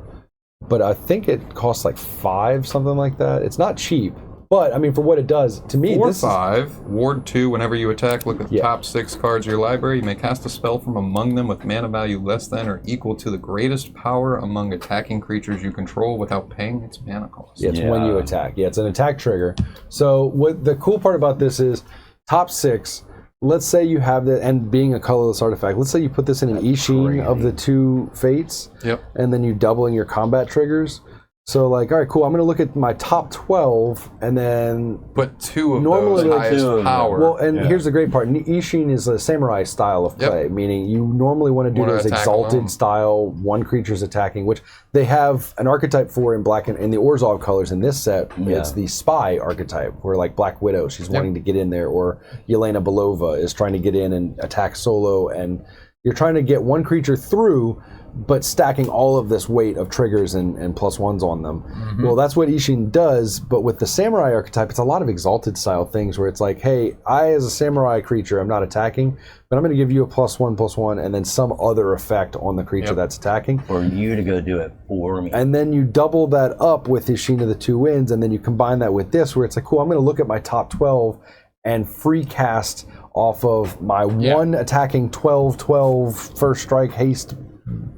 but I think it costs like 5, something like that. It's not cheap, but I mean for what it does to me. 4/5, Ward 2. Whenever you attack, look at the Yeah. top 6 cards of your library. You may cast a spell from among them with mana value less than or equal to the greatest power among attacking creatures you control without paying its mana cost. Yeah, it's when you attack. Yeah, it's an attack trigger. So what the cool part about this is top 6. Let's say you have that, and being a colorless artifact, let's say you put this in an Ishin of the 2 fates, Yep. and then you doubling your combat triggers. So like, all right, cool. I'm going to look at my top 12, and then Put 2 of Normally, those like, highest 2 of them. power. well, and here's the great part. Ishin is a samurai style of play, meaning you normally want to do Wanna those attack exalted alone. style, one creature's attacking, which they have an archetype for in black and in the Orzhov colors in this set. It's the spy archetype, where like Black Widow, she's wanting to get in there, or Yelena Belova is trying to get in and attack solo, and you're trying to get one creature through, but stacking all of this weight of triggers and +1s on them. Well, that's what Ishin does, but with the samurai archetype, it's a lot of exalted style things where it's like, hey, I as a samurai creature, I'm not attacking, but I'm going to give you a +1/+1 and then some other effect on the creature that's attacking. For you to go do it for me. And then you double that up with Ishin of the 2 winds, and then you combine that with this, where it's like, cool, I'm going to look at my top 12 and free cast off of my one attacking 12/12 first strike haste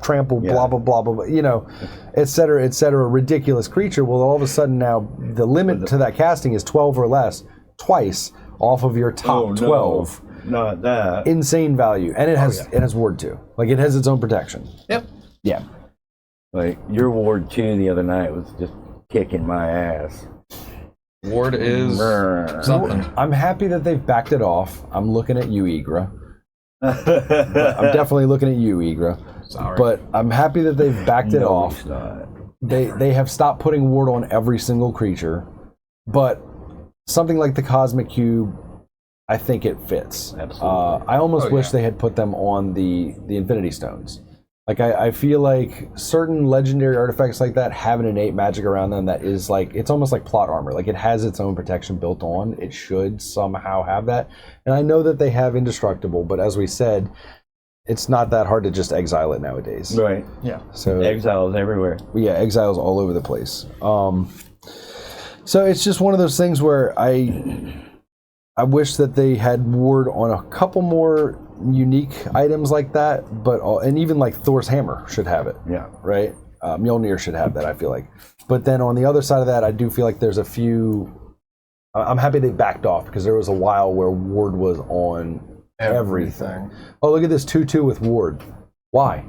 trample blah blah blah blah, you know, et cetera, ridiculous creature. Well, all of a sudden now the limit to that casting is 12 or less twice off of your top 12. Not that. Insane value, and it has ward 2. Like it has its own protection. Yep. Yeah. Like your Ward 2 the other night was just kicking my ass. Ward is something. I'm happy that they've backed it off. I'm looking at you, Igra. I'm definitely looking at you, Igra. Sorry. But I'm happy that they've backed it No, off. it's not. They have stopped putting ward on every single creature, but something like the Cosmic Cube, I think it fits. Absolutely. I almost wish they had put them on the Infinity Stones. Like I feel like certain legendary artifacts like that have an innate magic around them that is like, it's almost like plot armor. Like it has its own protection built on. It should somehow have that. And I know that they have Indestructible, but as we said, it's not that hard to just exile it nowadays. Right. Yeah. So Exiles everywhere. yeah, exiles all over the place. So it's just one of those things where I wish that they had ward on a couple more unique items like that, and even like Thor's hammer should have it. Yeah. Right. Mjolnir should have that, I feel like. But then on the other side of that, I do feel like there's a few. I'm happy they backed off, because there was a while where ward was on everything. Oh, look at this 2/2 with ward. Why?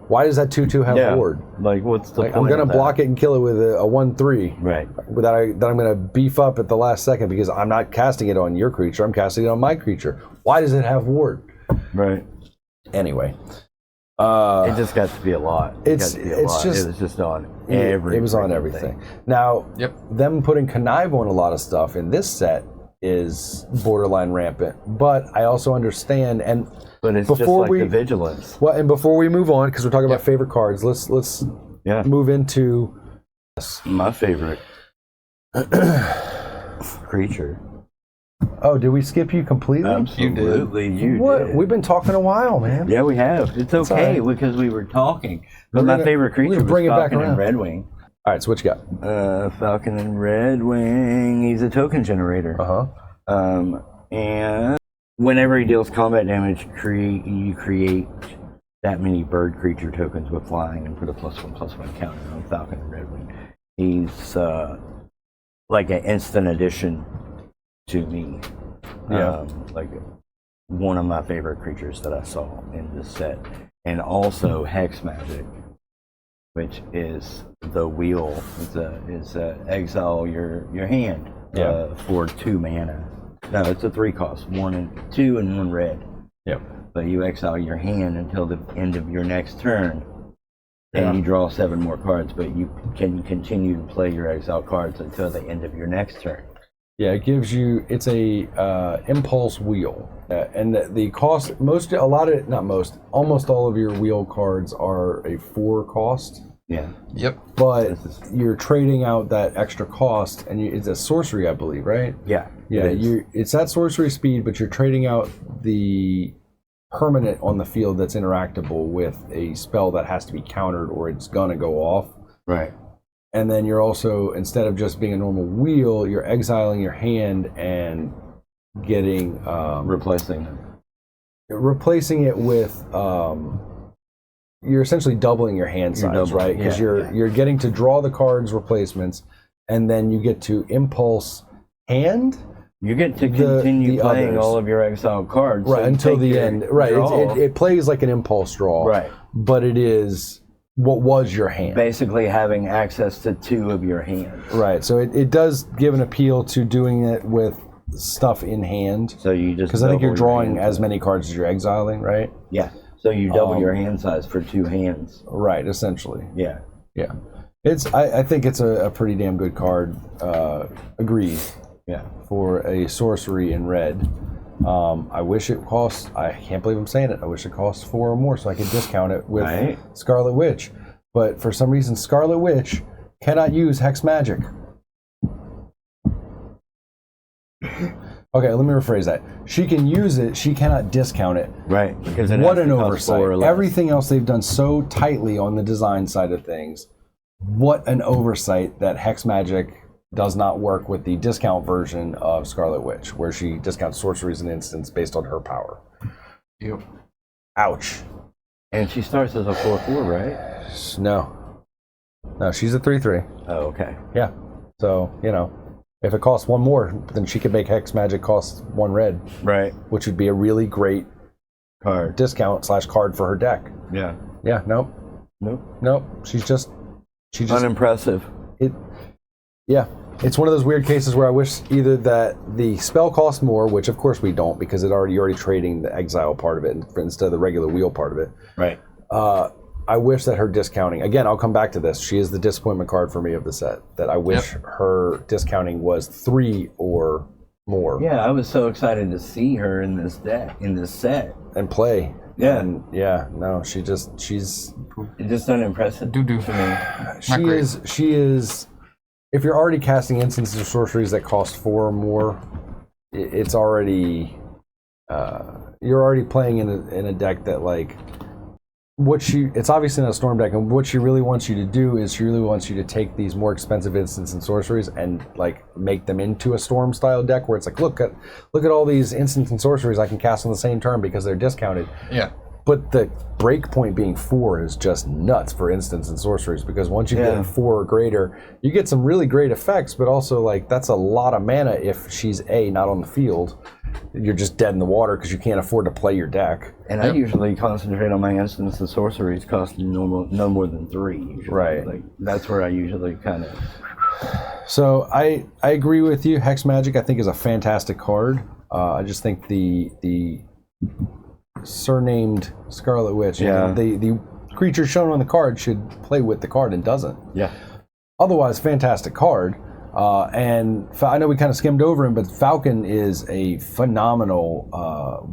Why does that 2/2 have ward? Like, what's the Like, point? I'm gonna of that? block it and kill it with a 1/3. Right. That I'm gonna beef up at the last second, because I'm not casting it on your creature. I'm casting it on my creature. Why does it have ward? Right. Anyway, It just got to be a lot. it's got to be a lot. just- it was just on everything. it was on everything. Now, them putting connive on a lot of stuff in this set is borderline rampant. But I also understand, and But it's before just like the vigilance. well, and before we move on, because we're talking about favorite cards, let's Yeah. move into My favorite creature. Oh, did we skip you completely? Absolutely, you What? did. We've been talking a while, man. Yeah, we have. It's okay all right. because we were talking. But We're my gonna- favorite we're creature gonna was bring it back Falcon and around. Red Wing. All right, so what you got? Falcon and Red Wing. He's a token generator. Uh-huh. And whenever he deals combat damage, you create that many bird creature tokens with flying and put a +1/+1 counter on Falcon and Red Wing. He's like an instant addition to me. Yeah. Like one of my favorite creatures that I saw in this set. And also Hex Magic, which is the wheel. Is exile your hand for 2 mana. No, it's a 3 cost, 1 and 2 and 1 red. Yep. But you exile your hand until the end of your next turn. Yeah. And you draw 7 more cards, but you can continue to play your exile cards until the end of your next turn. Yeah, it gives you. It's a impulse wheel, and the cost. Almost all of your wheel cards are a 4 cost. Yeah. Yep. But you're trading out that extra cost, and it's a sorcery, I believe, right? Yeah. Yeah. It's that sorcery speed, but you're trading out the permanent on the field that's interactable with a spell that has to be countered or it's gonna go off. Right. And then you're also, instead of just being a normal wheel, you're exiling your hand and getting replacing it with you're essentially doubling your hand size, right? Because you're getting to draw the cards replacements, and then you get to impulse hand. You get to continue playing others. all of your exile cards. Right, so until the end. Right, it plays like an impulse draw. Right. But it is what was your hand. Basically having access to 2 of your hand. Right, so it does give an appeal to doing it with stuff in hand. So you just... Because I think you're drawing as many cards as you're exiling, right? Yeah, so you double your hand size for 2 hands. Right, essentially. Yeah. Yeah. I think it's a pretty damn good card. Agreed. Yeah. For a sorcery in red. I wish it cost, I can't believe I'm saying it, I wish it cost 4 or more so I could discount it with Scarlet Witch. But for some reason, Scarlet Witch cannot use Hex Magic. Okay, let me rephrase that. She can use it, she cannot discount it. Right. Because what an oversight. Everything else they've done so tightly on the design side of things. What an oversight that Hex Magic does not work with the discount version of Scarlet Witch, where she discounts sorceries and instants based on her power. Yep. Ouch. And she starts as a 4/4, right? No, she's a 3/3. Oh, okay. Yeah. So, if it costs 1 more, then she could make Hex Magic cost 1 red. Right. Which would be a really great card discount / card for her deck. Yeah. Yeah, nope. She's just unimpressive. Yeah. It's one of those weird cases where I wish either that the spell costs more, which of course we don't because you're already trading the exile part of it instead of the regular wheel part of it. Right. I wish that her discounting, again, I'll come back to this. She is the disappointment card for me of the set. That I wish her discounting was 3 or more. Yeah, I was so excited to see her in this set. And play. Yeah. And she's just unimpressive. To me. She is. If you're already casting instances or sorceries that cost 4 or more, it's already you're already playing in a deck that it's obviously not a storm deck, and what she really wants you to do is she really wants you to take these more expensive instants and sorceries and make them into a storm style deck where it's look at all these instants and sorceries I can cast on the same turn because they're discounted. Yeah. But the break point being 4 is just nuts for instants and sorceries because once you get 4 or greater, you get some really great effects, but also that's a lot of mana if she's not on the field. You're just dead in the water because you can't afford to play your deck. And I usually concentrate on my instants and sorceries costing no more than 3. Usually. Right. That's where I usually kind of... So I agree with you. Hex Magic I think is a fantastic card. I just think the surnamed Scarlet Witch, the creature shown on the card should play with the card and doesn't. Yeah. Otherwise, fantastic card. And I know we kind of skimmed over him, but Falcon is a phenomenal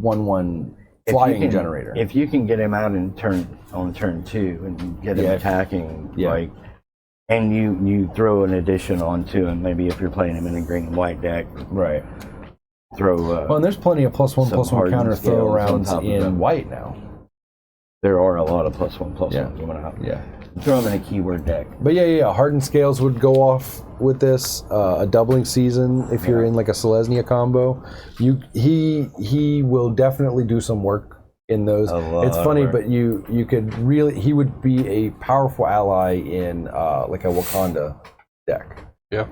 1/1 flying generator. If you can get him out on turn 2 and get him attacking, and you throw an addition onto him, maybe if you're playing him in a green and white deck, right? Throw. And there's plenty of +1/+1 counter throw rounds in white now. There are a lot of +1/+1 going out. Yeah. Throw them in a keyword deck. But hardened scales would go off with this. A doubling season if you're in a Selesnya combo. He will definitely do some work in those. It's funny, but you could really, he would be a powerful ally in a Wakanda deck. Yeah.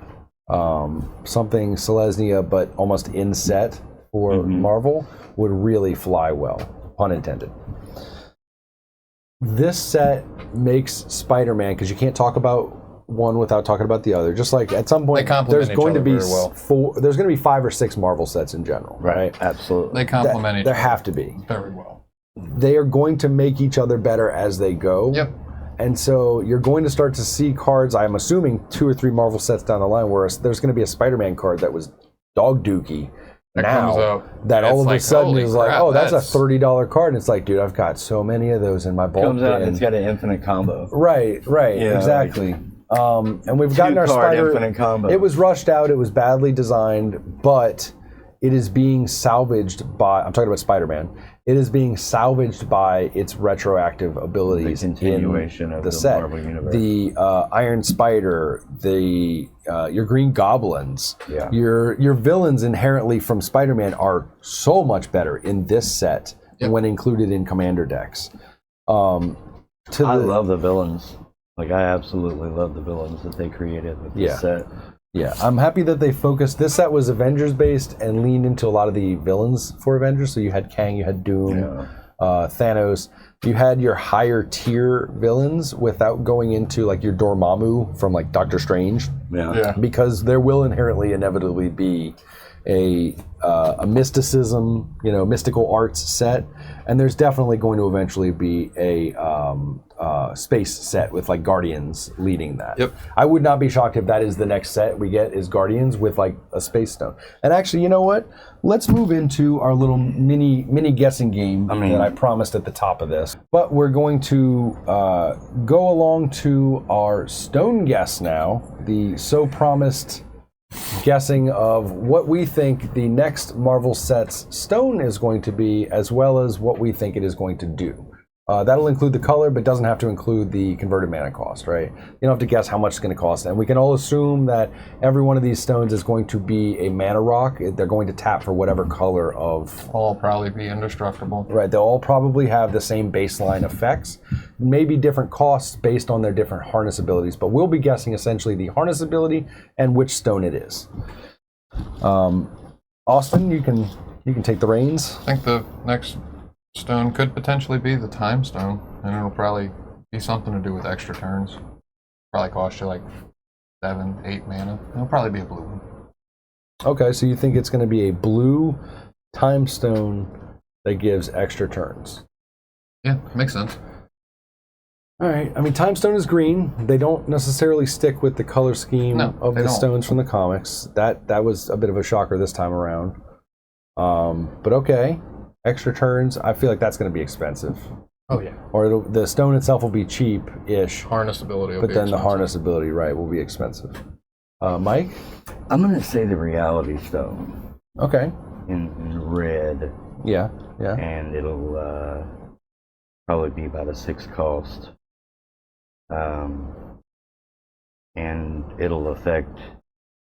Something Selesnya but almost in set for Marvel would really fly well, pun intended. This set makes Spider-Man, because you can't talk about one without talking about the other. Just like at some point, They complement there's going to each be other very well. there's going to be 5 or 6 Marvel sets in general, right? Absolutely. They complement each There other have to be. very well. They are going to make each other better as they go. Yep. And so you're going to start to see cards, I'm assuming 2 or 3 Marvel sets down the line, where there's going to be a Spider-Man card that was dog dookie. That now comes up, that all of it's a sudden holy is like, crap, oh, that's a $30 card, and it's like, dude, I've got so many of those in my bulk Comes out and bin. it's got an infinite combo. Right, Yeah, exactly. And we've gotten our Two-card Spider. infinite combo. It was rushed out. It was badly designed, but it is being salvaged by. I'm talking about Spider-Man. It is being salvaged by its retroactive abilities The continuation in of the the set. Marvel Universe. The Iron Spider, your Green Goblins, Yeah. your villains inherently from Spider-Man are so much better in this set when included in Commander decks. I love the villains. Like, I absolutely love the villains that they created with this set. Yeah, I'm happy that they focused. This set was Avengers based and leaned into a lot of the villains for Avengers. So you had Kang, you had Doom, Thanos. You had your higher tier villains without going into like your Dormammu from like Doctor Strange. Yeah. Because there will inherently, inevitably be a mysticism, mystical arts set, and there's definitely going to eventually be a space set with like Guardians leading that. Yep. I would not be shocked if that is the next set we get is Guardians with like a space stone. And actually, you know what? Let's move into our little mini guessing game that I promised at the top of this. But we're going to go along to our stone guess now, the so promised guessing of what we think the next Marvel set's stone is going to be, as well as what we think it is going to do. That'll include the color, but doesn't have to include the converted mana cost, right? You don't have to guess how much it's going to cost. And we can all assume that every one of these stones is going to be a mana rock. They're going to tap for whatever color of... All probably be indestructible. Right, they'll all probably have the same baseline effects, maybe different costs based on their different harness abilities, but we'll be guessing essentially the harness ability and which stone it is. Austin, you can take the reins. I think the next stone could potentially be the time stone, and it'll probably be something to do with extra turns. Probably cost you like 7, 8 mana. It'll probably be a blue one. Okay, so you think it's going to be a blue time stone that gives extra turns. Yeah, makes sense. All right. I mean, time stone is green. They don't necessarily stick with the color scheme of the stones from the comics. That was a bit of a shocker this time around. But okay, extra turns. I feel like that's going to be expensive. Oh yeah. Or the stone itself will be cheap-ish, Harness ability will but be then expensive. the harness ability, right, will be expensive. Mike? I'm going to say the reality stone Okay. in red, Yeah. and it'll probably be about a 6 cost. And it'll affect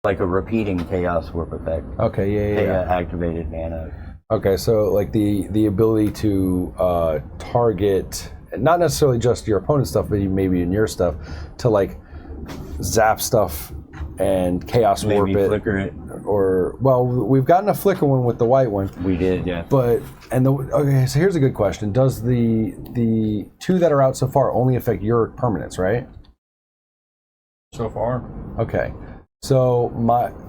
like a repeating chaos warp effect. Okay. Yeah. Activated mana. Okay, so like the ability to target, not necessarily just your opponent's stuff, but maybe in your stuff, to like zap stuff and chaos warp Maybe it. flicker it. Or, well, we've gotten a flicker one with the white one. We did, yeah. Okay, so here's a good question. Does the 2 that are out so far only affect your permanents, right? So far. Okay. So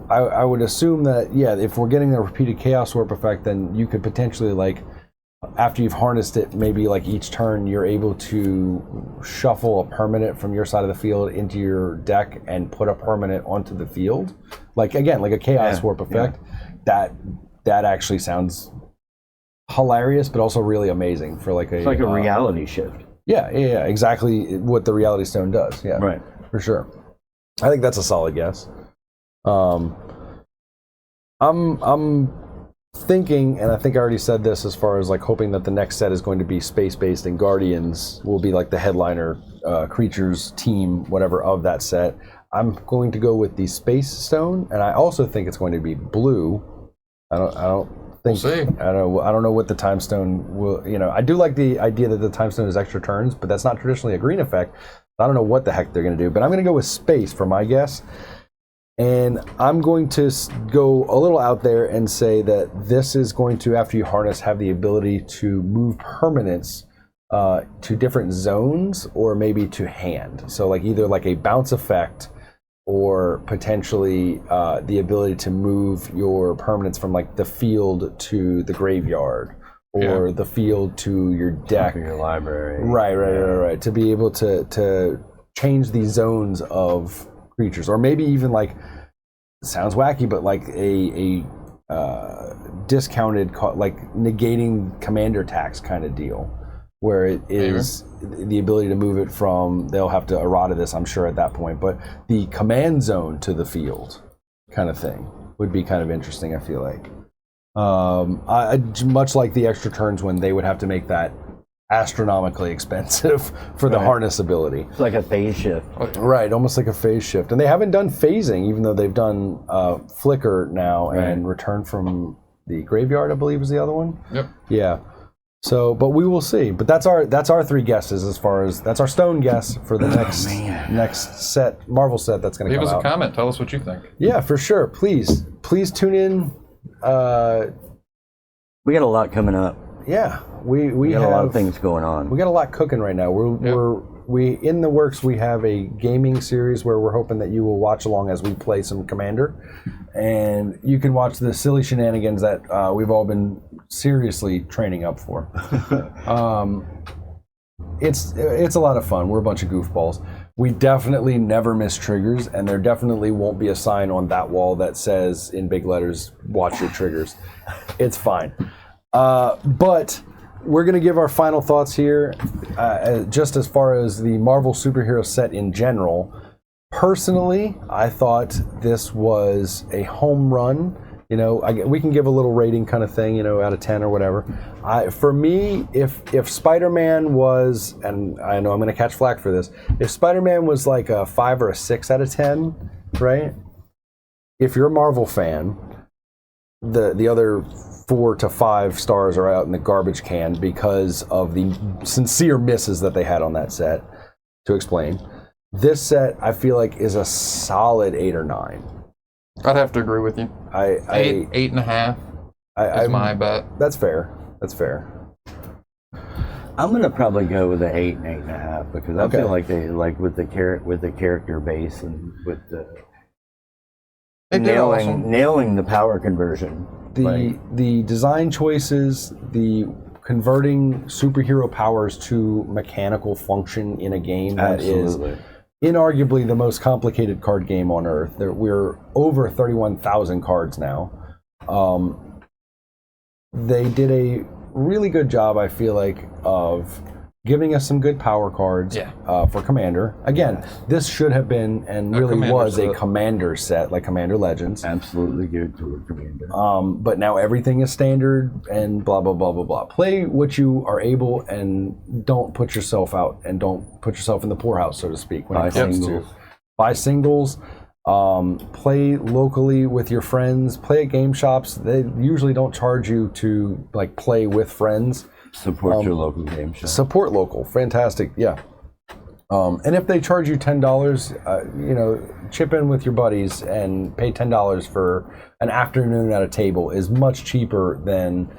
I would assume that, yeah, if we're getting a repeated chaos warp effect, then you could potentially, like, after you've harnessed it, maybe like each turn you're able to shuffle a permanent from your side of the field into your deck and put a permanent onto the field. Like, again, like a chaos warp effect. Yeah. That actually sounds hilarious, but also really amazing for like it's like a reality shift. Yeah, exactly what the reality stone does. Yeah, right, for sure. I think that's a solid guess. I'm thinking, and I think I already said this, as far as like hoping that the next set is going to be space-based and Guardians will be like the headliner creatures team, whatever, of that set. I'm going to go with the Space Stone, and I also think it's going to be blue. I don't think. We'll see. I don't know what the Time Stone will. I do like the idea that the Time Stone is extra turns, but that's not traditionally a green effect. I don't know what the heck they're going to do, but I'm going to go with space for my guess. And I'm going to go a little out there and say that this is going to, after you harness, have the ability to move permanents to different zones or maybe to hand. So like either like a bounce effect or potentially the ability to move your permanents from like the field to the graveyard or the field to your deck. Your library. Right. To be able to change the zones of creatures, or maybe even like, it sounds wacky, but like a discounted, like negating commander tax kind of deal, where it is the ability to move it from, they'll have to errata this, I'm sure, at that point, but the command zone to the field kind of thing would be kind of interesting, I feel like. Much like the extra turns when they would have to make that astronomically expensive for the harness ability. It's like a phase shift. Right, almost like a phase shift. And they haven't done phasing, even though they've done Flicker now and Return from the Graveyard, I believe is the other one. Yep. Yeah. So, but we will see. But that's our three guesses as far as, that's our stone guess for the next set, Marvel set that's going to come out. Leave us a comment. Tell us what you think. Yeah, for sure. Please tune in. We got a lot coming up. Yeah, we got have a lot of things going on. We got a lot cooking right now. We in the works. We have a gaming series where we're hoping that you will watch along as we play some Commander, and you can watch the silly shenanigans that we've all been seriously training up for. It's a lot of fun. We're a bunch of goofballs. We definitely never miss triggers, and there definitely won't be a sign on that wall that says in big letters, "Watch your triggers." It's fine. But we're going to give our final thoughts here, just as far as the Marvel superhero set in general. Personally, I thought this was a home run. You know, we can give a little rating kind of thing, you know, out of 10 or whatever. For me, if Spider-Man was, and I know I'm going to catch flack for this, if Spider-Man was like a 5 or a 6 out of 10, right? If you're a Marvel fan, the other 4 to 5 stars are out in the garbage can because of the sincere misses that they had on that set. To explain, this set I feel like is a solid 8 or 9. I'd have to agree with you. 8.5 is my bet. That's fair. I'm gonna probably go with an 8 and 8.5 because I feel like they with the character base and with the nailing the power conversion. The design choices, the converting superhero powers to mechanical function in a game that is inarguably the most complicated card game on earth. We're over 31,000 cards now. They did a really good job, I feel like, of giving us some good power cards for Commander. Again, this should have been and really was a Commander set, like Commander Legends. Absolutely good to a Commander. But now everything is standard and blah, blah, blah, blah, blah. Play what you are able and don't put yourself out and don't put yourself in the poorhouse, so to speak. When it comes to buy singles, play locally with your friends, play at game shops. They usually don't charge you to like play with friends. Support your local game shop. Support local, fantastic, yeah. And if they charge you $10, you know, chip in with your buddies and pay $10 for an afternoon at a table is much cheaper than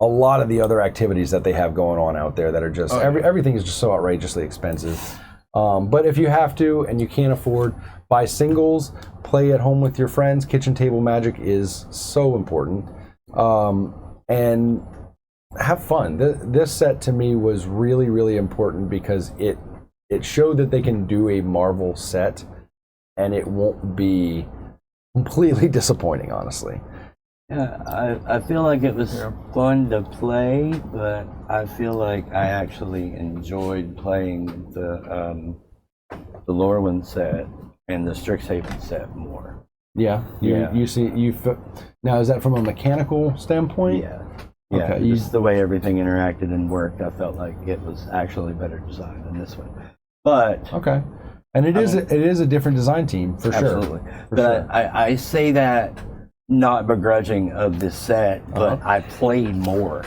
a lot of the other activities that they have going on out there that are just everything is just so outrageously expensive. But if you have to and you can't afford, buy singles, play at home with your friends. Kitchen table magic is so important, and have fun. This set to me was really, really important because it showed that they can do a Marvel set and it won't be completely disappointing, honestly. Yeah, I feel like it was fun to play, but I feel like I actually enjoyed playing the Lorwyn set and the Strixhaven set more. Yeah. You see, now is that from a mechanical standpoint? Yeah. Yeah, okay. Just the way everything interacted and worked, I felt like it was actually better designed than this one. But okay, and it is a different design team for absolutely. Sure. But I say that not begrudging of this set, but I played more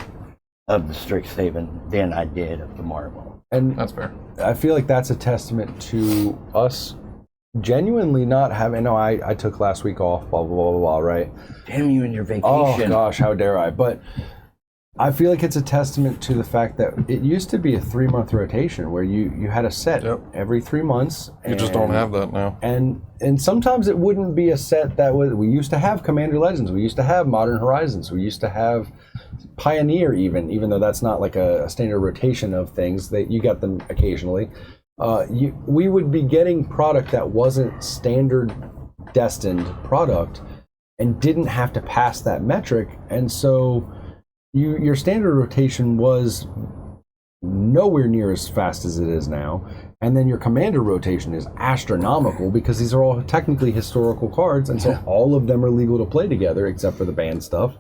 of the Strixhaven than I did of the Marvel. And that's fair. I feel like that's a testament to us genuinely not having. No, I took last week off. Blah blah blah blah. Blah, right? Damn you and your vacation. Oh gosh, how dare I? But I feel like it's a testament to the fact that it used to be a 3-month rotation where you had a set every 3 months. You just don't have that now. And sometimes it wouldn't be a set that was. We used to have Commander Legends. We used to have Modern Horizons. We used to have Pioneer, even though that's not like a standard rotation of things. That you got them occasionally. We would be getting product that wasn't standard destined product and didn't have to pass that metric, and so. Your standard rotation was nowhere near as fast as it is now, and then your commander rotation is astronomical because these are all technically historical cards, and so all of them are legal to play together except for the banned stuff.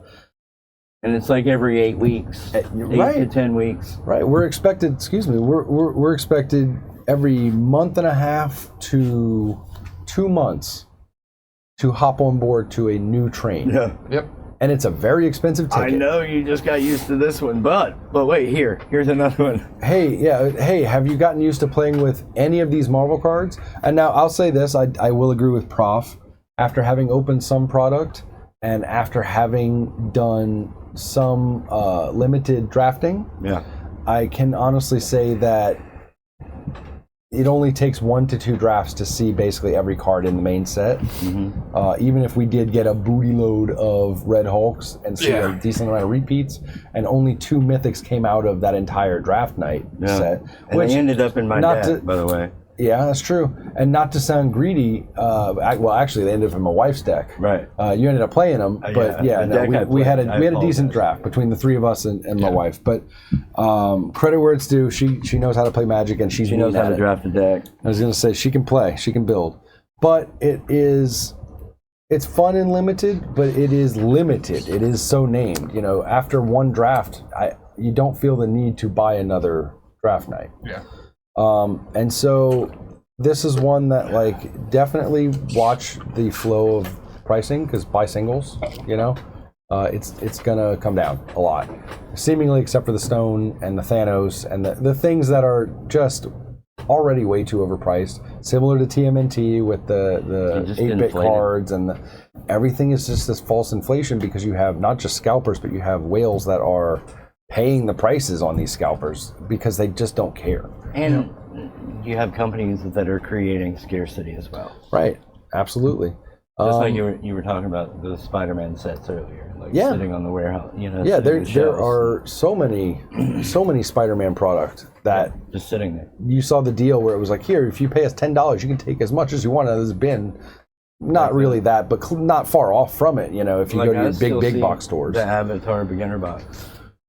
And it's like every 8 weeks, 8 to 10 weeks. Right. We're expected. Excuse me. We're expected every month and a half to 2 months to hop on board to a new train. Yeah. Yep. And it's a very expensive ticket. I know you just got used to this one, but wait, here's another one. Hey, have you gotten used to playing with any of these Marvel cards? And now I'll say this, I will agree with Prof. After having opened some product and after having done some limited drafting, I can honestly say that it only takes 1 to 2 drafts to see basically every card in the main set. Even if we did get a booty load of Red Hulks and see a decent amount of repeats, and only 2 mythics came out of that entire draft night set. And they ended up in my deck, by the way. Yeah, that's true. And not to sound greedy, well, actually, they ended up in my wife's deck. Right. You ended up playing them, but we had a decent draft between the 3 of us and my wife. But credit where it's due, she knows how to play Magic, and she knows how to draft a deck. I was going to say she can play, she can build, but it's fun and limited, but it is limited. It is so named. You know, after 1 draft, you don't feel the need to buy another draft night. Yeah. And so this is one that, like, definitely watch the flow of pricing, because buy singles, you know, it's gonna come down a lot, seemingly, except for the stone and the Thanos and the things that are just already way too overpriced, similar to TMNT with the 8-bit cards, and everything is just this false inflation because you have not just scalpers, but you have whales that are paying the prices on these scalpers because they just don't care. And you have companies that are creating scarcity as well. Right. Absolutely. Just like you were talking about the Spider-Man sets earlier, like sitting on the warehouse. You know. Yeah, there are so many Spider-Man product that just sitting there. You saw the deal where it was like, here, if you pay us $10, you can take as much as you want out of this bin. Not really that, but not far off from it. You know, if you go to your big box stores. The Avatar beginner box.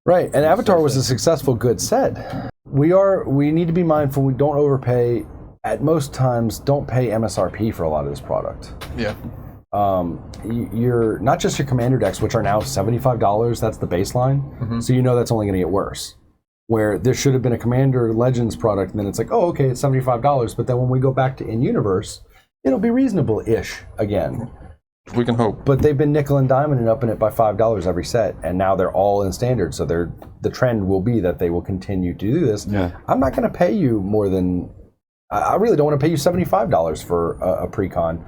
Right, and Avatar was a successful, good set. We need to be mindful we don't overpay. At most times, don't pay MSRP for a lot of this product. Yeah. You're not just your commander decks, which are now $75. That's the baseline. So you know that's only going to get worse. Where there should have been a Commander Legends product, and then it's like, oh, okay, it's $75. But then when we go back to in-universe, it'll be reasonable-ish again. We can hope. But they've been nickel and diming upping it by $5 every set, and now they're all in standard. So the trend will be that they will continue to do this. Yeah. I'm not going to pay you more than. I really don't want to pay you $75 for a pre-con.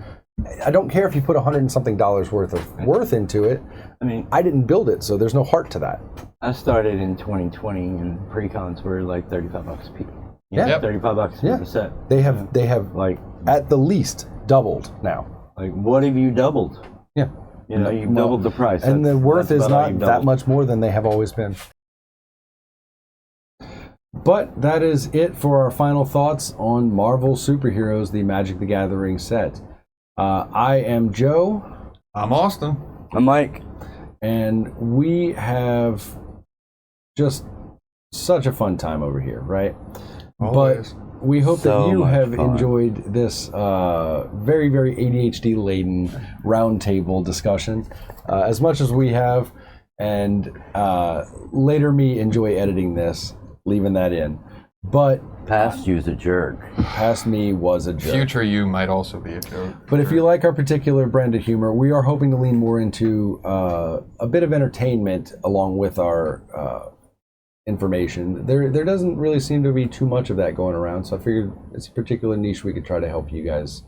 I don't care if you put $100 and something worth into it. I mean, I didn't build it, so there's no heart to that. I started in 2020, and pre-cons were like $35 a piece. Yeah, $35 a set. They have like at the least doubled now. Like, what have you doubled? Yeah, you know, you've doubled the price, and the worth is not that much more than they have always been. But that is it for our final thoughts on Marvel Superheroes, the Magic the Gathering set. I am Joe. I'm Austin. I'm Mike. And we have just such a fun time over here, right? Always. But we hope that you have enjoyed this very, very ADHD-laden roundtable discussion as much as we have. And later me enjoy editing this, leaving that in. But past you's a jerk. Past me was a jerk. Future you might also be a joke. But if you like our particular brand of humor, we are hoping to lean more into a bit of entertainment along with our information. There doesn't really seem to be too much of that going around, so I figured it's a particular niche we could try to help you guys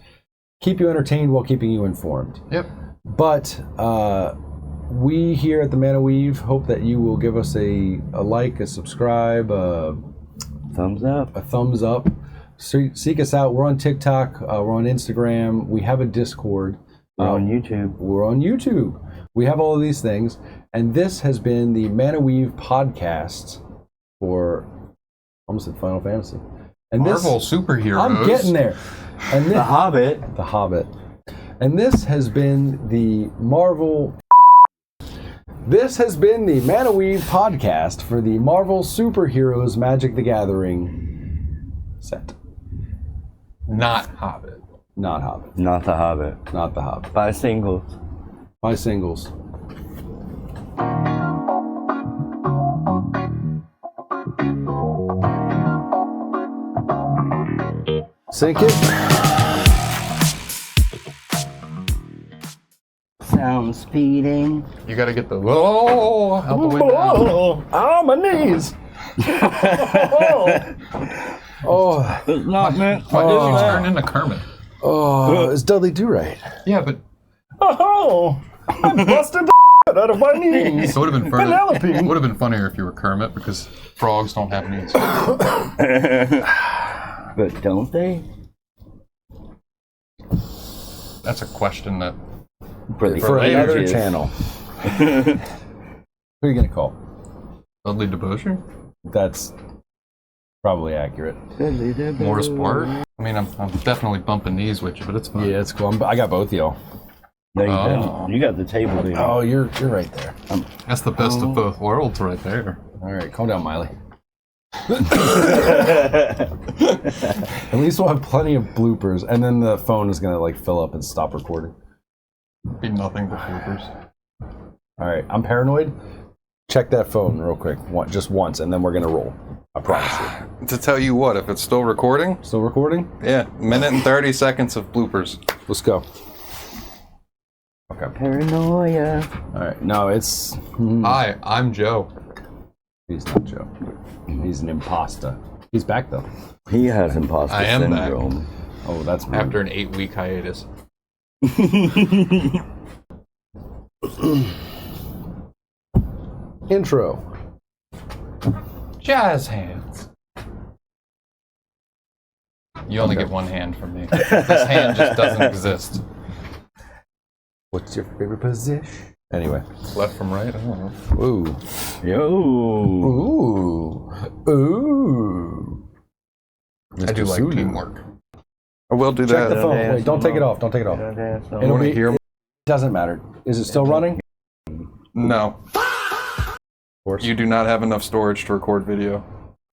keep you entertained while keeping you informed. Yep. But we here at the ManaWeave hope that you will give us a like, a subscribe, Thumbs up. a thumbs up. Seek us out. We're on TikTok. We're on Instagram. We have a Discord. We're on YouTube. We're on YouTube. We have all of these things. And this has been the ManaWeave podcast for almost at Final Fantasy. And Marvel superheroes. I'm getting there. And this, The Hobbit. The Hobbit. And this has been the Marvel. This has been the ManaWeave podcast for the Marvel Superheroes Magic the Gathering set. Not Hobbit. Not Hobbit. Not the Hobbit. Not the Hobbit. By singles. By singles. Sink it. Sound speeding. You gotta get the out the way down. Oh, my knees. Oh, It's not meant. Why did you turn into Kermit? oh, it's Dudley Do-Right. Yeah, but Oh, I busted the out of my knees. it would have been funny. Penelope. Would have been funnier if you were Kermit because frogs don't have knees. But don't they? That's a question that For the For another ages. channel. Who are you gonna call? Dudley DeBuscher? That's probably accurate. Morris Bart? I mean, I'm definitely bumping knees with you, but it's fine. Yeah, it's cool. I got both y'all. No, you Oh. don't. You got the table there. Oh, you're right there. That's the best of both worlds right there. All right, calm down, Miley. At least we'll have plenty of bloopers, and then the phone is gonna like fill up and stop recording. Be nothing but bloopers. All right, I'm paranoid. Check that phone real quick, just once, and then we're gonna roll. I promise you. To tell you what, if it's still recording, Still recording? yeah, minute and 30 seconds of bloopers. Let's go. Okay. Paranoia. All right. No, it's Hi, I'm Joe. he's not Joe. He's an imposter. He's back though. He has imposter I am back. syndrome. Oh, that's rude. After an 8-week hiatus. Intro. Jazz hands. You only get one hand from me. This hand just doesn't exist. What's your favorite position? Anyway. Left from right? I don't know. Ooh. Yo. Ooh. Ooh. I do Mr. like Sulu. teamwork. I will do Check that. the phone. Wait, don't take it off. Don't take it off. It'll wanna be. hear- It doesn't matter. Is it still running? No. Of course. You do not have enough storage to record video.